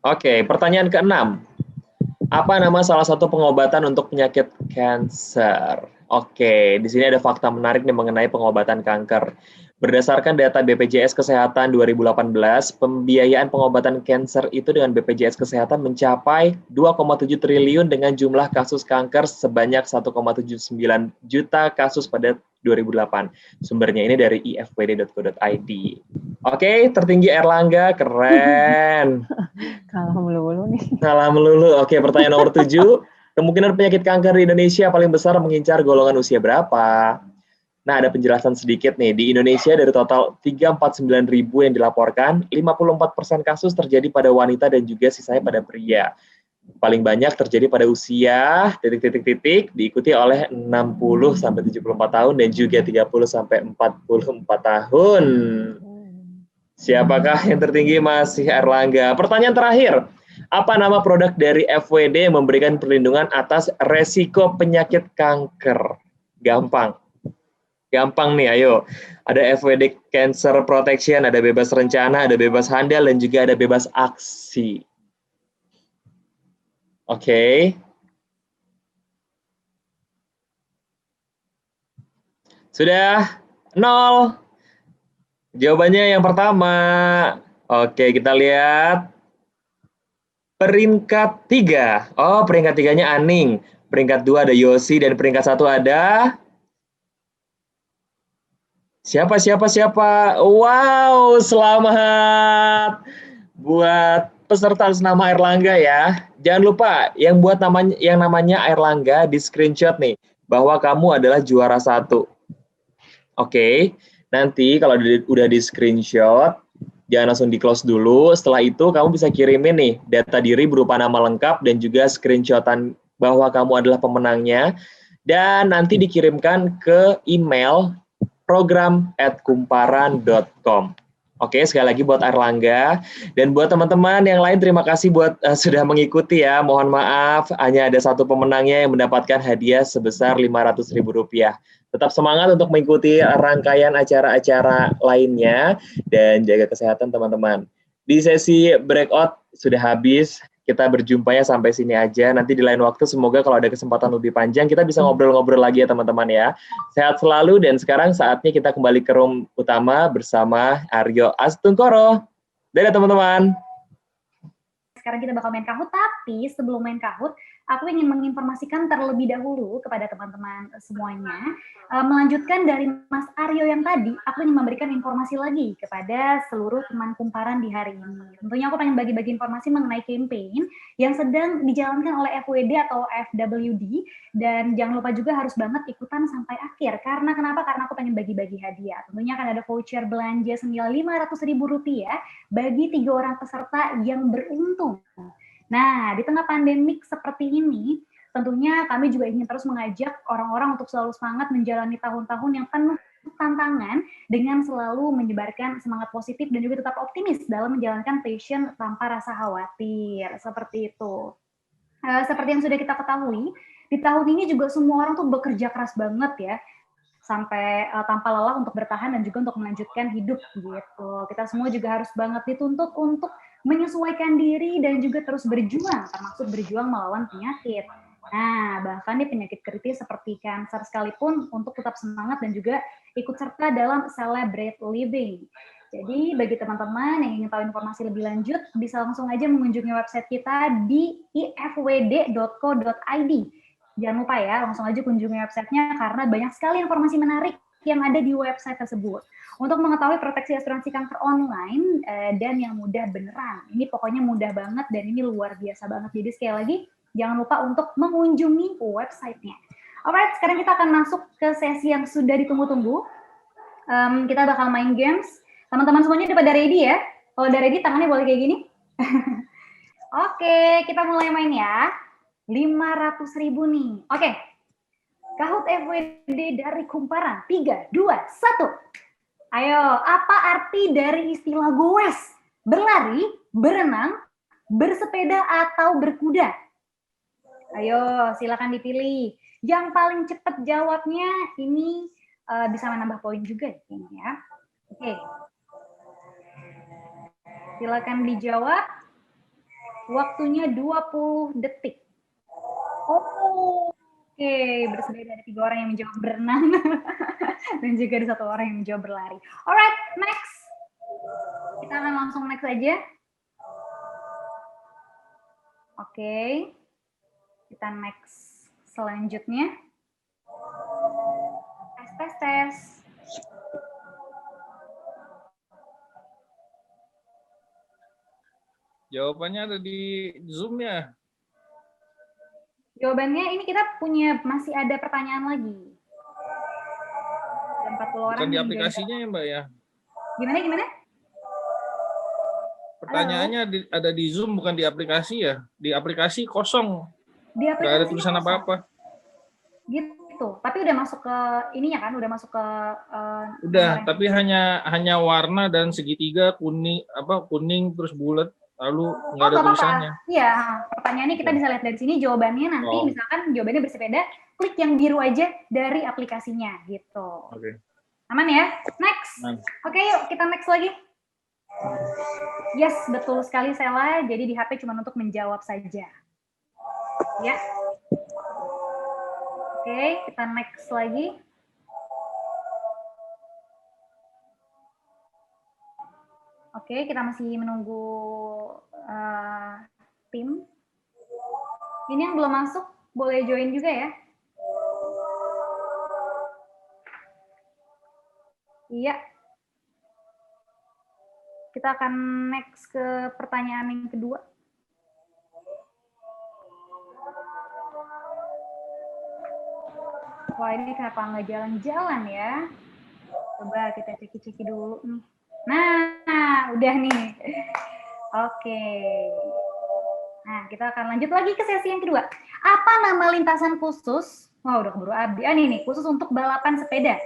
Oke, pertanyaan ke-6. Apa nama salah satu pengobatan untuk penyakit kanker? Oke, di sini ada fakta menarik nih mengenai pengobatan kanker. Berdasarkan data BPJS Kesehatan 2018, pembiayaan pengobatan kanker itu dengan BPJS Kesehatan mencapai 2,7 triliun dengan jumlah kasus kanker sebanyak 1,79 juta kasus pada 2008. Sumbernya ini dari ifwd.co.id. Oke, tertinggi Erlangga, keren. Kalah melulu. Oke, pertanyaan nomor 7. Kemungkinan penyakit kanker di Indonesia paling besar mengincar golongan usia berapa? Nah, ada penjelasan sedikit nih. Di Indonesia dari total 349.000 yang dilaporkan, 54% kasus terjadi pada wanita dan juga sisanya pada pria. Paling banyak terjadi pada usia diikuti oleh 60 sampai 74 tahun dan juga 30 sampai 44 tahun. Siapakah yang tertinggi? Masih Erlangga. Pertanyaan terakhir. Apa nama produk dari FWD yang memberikan perlindungan atas resiko penyakit kanker? Gampang nih, ayo. Ada FWD Cancer Protection, ada bebas rencana, ada bebas handal, dan juga ada bebas aksi. Oke. Sudah 0. Jawabannya yang pertama. Oke, kita lihat. Peringkat 3. Oh, peringkat 3-nya Aning. Peringkat 2 ada Yosi, dan peringkat 1 ada... Siapa? Wow, selamat buat peserta atas nama Erlangga ya. Jangan lupa yang namanya Erlangga di screenshot nih bahwa kamu adalah juara 1. Oke, nanti kalau udah di screenshot jangan langsung di close dulu. Setelah itu kamu bisa kirimin nih data diri berupa nama lengkap dan juga screenshotan bahwa kamu adalah pemenangnya dan nanti dikirimkan ke email program@kumparan.com. Oke, sekali lagi buat Erlangga dan buat teman-teman yang lain terima kasih buat sudah mengikuti ya. Mohon maaf hanya ada 1 pemenangnya yang mendapatkan hadiah sebesar Rp500.000. Tetap semangat untuk mengikuti rangkaian acara-acara lainnya dan jaga kesehatan teman-teman. Di sesi breakout sudah habis. Kita berjumpanya sampai sini aja. Nanti di lain waktu semoga kalau ada kesempatan lebih panjang kita bisa ngobrol-ngobrol lagi ya teman-teman ya. Sehat selalu dan sekarang saatnya kita kembali ke room utama bersama Aryo Astungkoro. Dadah teman-teman. Sekarang kita bakal main Kahoot, tapi sebelum main Kahoot aku ingin menginformasikan terlebih dahulu kepada teman-teman semuanya. Melanjutkan dari Mas Aryo yang tadi, aku ingin memberikan informasi lagi kepada seluruh teman kumparan di hari ini. Tentunya aku pengen bagi-bagi informasi mengenai campaign yang sedang dijalankan oleh FWD atau FWD, dan jangan lupa juga harus banget ikutan sampai akhir. Karena kenapa? Karena aku pengen bagi-bagi hadiah. Tentunya akan ada voucher belanja senilai Rp500.000 bagi 3 orang peserta yang beruntung. Nah, di tengah pandemik seperti ini, tentunya kami juga ingin terus mengajak orang-orang untuk selalu semangat menjalani tahun-tahun yang penuh tantangan dengan selalu menyebarkan semangat positif dan juga tetap optimis dalam menjalankan passion tanpa rasa khawatir. Seperti itu. Seperti yang sudah kita ketahui, di tahun ini juga semua orang tuh bekerja keras banget ya, sampai tanpa lelah untuk bertahan dan juga untuk melanjutkan hidup gitu. Kita semua juga harus banget dituntut untuk menyesuaikan diri dan juga terus berjuang, termasuk berjuang melawan penyakit. Nah, bahkan nih penyakit kritis seperti kanker sekalipun untuk tetap semangat dan juga ikut serta dalam celebrate living. Jadi bagi teman-teman yang ingin tahu informasi lebih lanjut, bisa langsung aja mengunjungi website kita di ifwd.co.id. Jangan lupa ya, langsung aja kunjungi websitenya karena banyak sekali informasi menarik yang ada di website tersebut. Untuk mengetahui proteksi asuransi kanker online dan yang mudah beneran. Ini pokoknya mudah banget dan ini luar biasa banget. Jadi sekali lagi, jangan lupa untuk mengunjungi websitenya. Alright, sekarang kita akan masuk ke sesi yang sudah ditunggu-tunggu. Kita bakal main games. Teman-teman semuanya udah pada ready ya? Kalau udah ready, tangannya boleh kayak gini. Oke, kita mulai main ya. 500.000 nih. Oke. Kahoot FWD dari Kumparan. 3, 2, 1. Ayo, apa arti dari istilah goes? Berlari, berenang, bersepeda, atau berkuda? Ayo, silakan dipilih. Yang paling cepat jawabnya ini bisa menambah poin juga ya. Oke. Silakan dijawab. Waktunya 20 detik. Oh, oke, bersepeda ada 3 orang yang menjawab berenang dan juga ada 1 orang yang menjawab berlari. Alright, next. Kita akan langsung next aja. Oke, kita next selanjutnya. Tes. Jawabannya ada di Zoom ya. Jawabannya ini kita masih ada pertanyaan lagi. Ada 40 orang. Bukan di aplikasinya ya Mbak ya? Gimana? Pertanyaannya ada di Zoom bukan di aplikasi ya? Di aplikasi kosong. Di aplikasi nggak ada tulisan apa-apa. Gitu. Tapi udah masuk ke ininya kan? Udah masuk ke udah, tapi hanya warna dan segitiga kuning terus bulat. Lalu nggak ada tulisannya. Iya, pertanyaannya kita bisa lihat dari sini. Jawabannya nanti misalkan jawabannya bersepeda, klik yang biru aja dari aplikasinya gitu. Oke. Aman ya? Next. Oke, yuk kita next lagi. Yes, betul sekali Sela. Jadi di HP cuma untuk menjawab saja. Ya. Oke, kita next lagi. Oke, kita masih menunggu tim. Ini yang belum masuk, boleh join juga ya. Iya. Kita akan next ke pertanyaan yang kedua. Wah, ini kenapa nggak jalan-jalan ya? Coba kita ceki-ceki dulu nih. Nah, udah nih. Oke. Nah, kita akan lanjut lagi ke sesi yang kedua. Apa nama lintasan khusus? Wah, udah keburu abdi. Ini nih, khusus untuk balapan sepeda.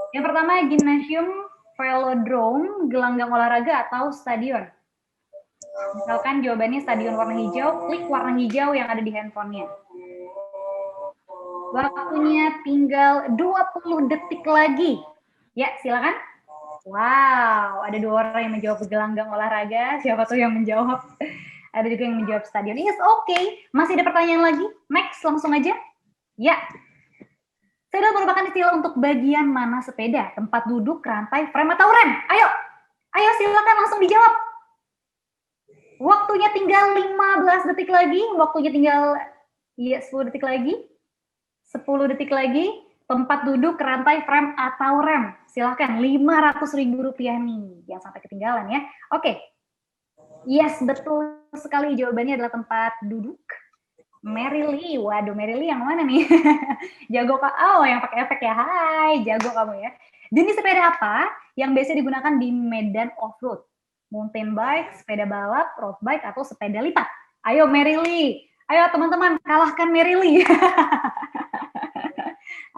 Yang pertama, gymnasium, velodrome, gelanggang olahraga, atau stadion. Misalkan jawabannya stadion warna hijau, klik warna hijau yang ada di handphonenya. Waktunya tinggal 20 detik lagi. Ya, silakan. Wow, ada 2 orang yang menjawab gelanggang olahraga. Siapa tuh yang menjawab? Ada juga yang menjawab stadion. Yes, oke. Masih ada pertanyaan lagi? Next, langsung aja. Ya. Sepeda merupakan istilah untuk bagian mana sepeda? Tempat duduk, rantai, frame, atau rem? Ayo silakan langsung dijawab. Waktunya tinggal 15 detik lagi. Waktunya tinggal Iya, 10 detik lagi. 10 detik lagi. Tempat duduk, rantai, frame, atau rem. Silahkan, Rp500.000 nih. Yang sampai ketinggalan ya. Oke. Yes, betul sekali. Jawabannya adalah tempat duduk. Mary Lee. Waduh, Mary Lee yang mana nih? Jago Kak. Oh, yang pakai efek ya. Hai, jago kamu ya. Jenis sepeda apa yang biasa digunakan di medan off-road? Mountain bike, sepeda balap, road bike, atau sepeda lipat? Ayo Mary Lee. Ayo teman-teman, kalahkan Mary Lee.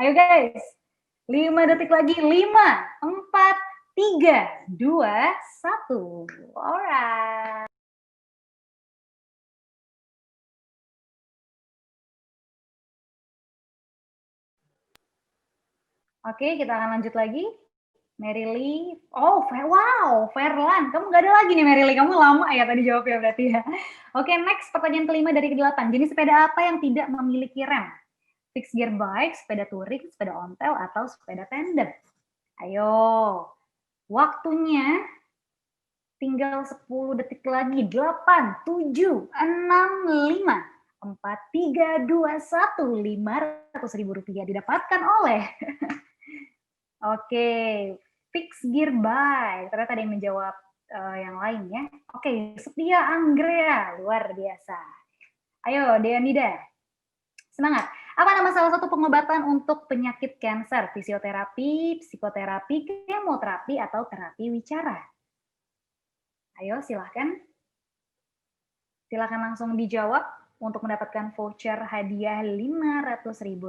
Ayo guys. 5 detik lagi. 5, 4, 3, 2, 1. Alright. Oke, kita akan lanjut lagi. Mary Lee. Oh, wow, Verlan. Kamu nggak ada lagi nih Mary Lee. Kamu lama ya tadi jawabnya berarti ya. Oke, next pertanyaan kelima dari ke-8. Jenis sepeda apa yang tidak memiliki rem? Fixed gear bike, sepeda touring, sepeda ontel, atau sepeda tandem? Ayo. Waktunya tinggal 10 detik lagi. 8, 7, 6, 5, 4, 3, 2, 1. Rp500.000 didapatkan oleh... Oke, fixed gear bike. Ternyata ada yang menjawab yang lain ya. Oke, Setia Anggrea. Luar biasa. Ayo, Deanida. Semangat. Apa nama salah satu pengobatan untuk penyakit kanker? Fisioterapi, psikoterapi, kemoterapi, atau terapi wicara? Ayo, silahkan. Silahkan langsung dijawab untuk mendapatkan voucher hadiah Rp500.000.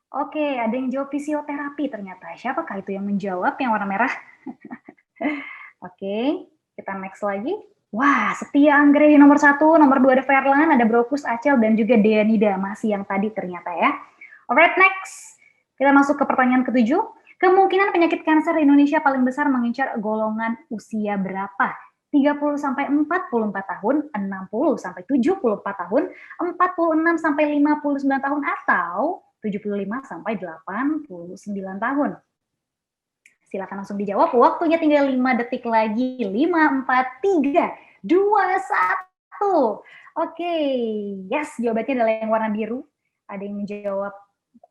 Oke, ada yang jawab fisioterapi ternyata. Siapakah itu yang menjawab yang warna merah? Oke, kita next lagi. Wah, Setia Anggre nomor 1, nomor 2 ada Verlan, ada Brokus, Acel, dan juga Deanida. Masih yang tadi ternyata ya. Alright, next. Kita masuk ke pertanyaan ke-7. Kemungkinan penyakit kanker di Indonesia paling besar mengincar golongan usia berapa? 30-44 tahun, 60-74 tahun, 46-59 tahun, atau 75-89 tahun. Silakan langsung dijawab. Waktunya tinggal 5 detik lagi. 5, 4, 3, 2, 1. Oke. Yes, jawabannya adalah yang warna biru. Ada yang menjawab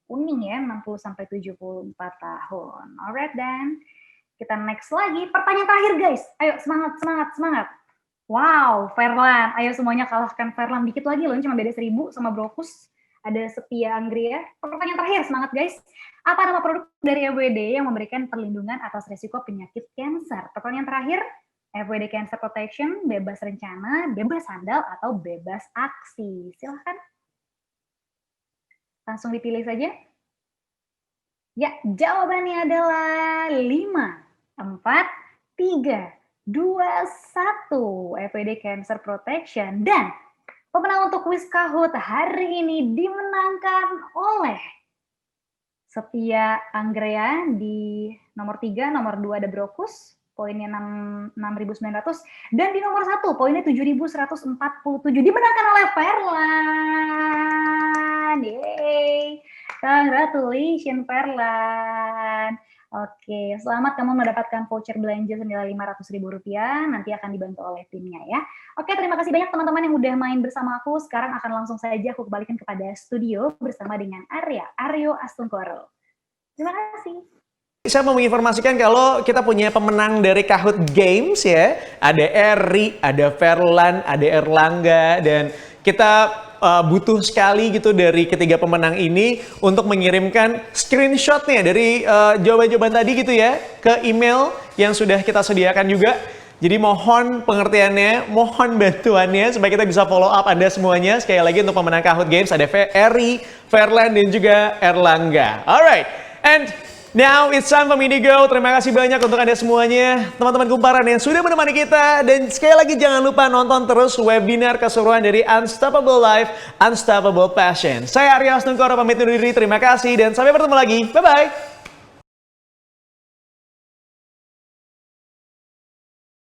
kuning ya, 60-74 tahun. Alright, dan kita next lagi. Pertanyaan terakhir, guys. Ayo, semangat, semangat, semangat. Wow, Verlan. Ayo semuanya kalahkan Verlan. Dikit lagi loh, cuma beda 1000 sama Brokus. Ada Setia Anggria. Pertanyaan terakhir, semangat guys. Apa nama produk dari FWD yang memberikan perlindungan atas risiko penyakit kanker? Pertanyaan terakhir, FWD Cancer Protection, bebas rencana, bebas sandal, atau bebas aksi? Silahkan. Langsung dipilih saja. Ya, jawabannya adalah 5, 4, 3, 2, 1. FWD Cancer Protection. Dan pemenang untuk kuis Kahoot hari ini dimenangkan oleh Setia Anggrea di nomor 3, nomor 2 ada Brokus, poinnya 6.900, dan di nomor 1 poinnya 7.147 dimenangkan oleh Verlan. Yeay. Congratulations Verlan. Oke, selamat kamu mendapatkan voucher belanja senilai Rp500.000, nanti akan dibantu oleh timnya ya. Oke, terima kasih banyak teman-teman yang udah main bersama aku. Sekarang akan langsung saja aku kembalikan kepada studio bersama dengan Aryo Astungkoro. Terima kasih. Saya mau menginformasikan kalau kita punya pemenang dari Kahoot Games ya. Ada Eri, ada Verlan, ada Erlangga, dan kita butuh sekali gitu dari ketiga pemenang ini untuk mengirimkan screenshotnya dari jawaban-jawaban tadi gitu ya ke email yang sudah kita sediakan juga. Jadi mohon pengertiannya, mohon bantuannya supaya kita bisa follow up Anda semuanya. Sekali lagi untuk pemenang Kahoot Games ada Eri, Verlan, dan juga Erlangga. Alright, and now it's time for me to go. Terima kasih banyak untuk Anda semuanya, teman-teman kumparan yang sudah menemani kita. Dan sekali lagi jangan lupa nonton terus webinar keseruan dari Unstoppable Life, Unstoppable Passion. Saya Aryo Astungkoro pamit undur diri, terima kasih dan sampai bertemu lagi. Bye-bye.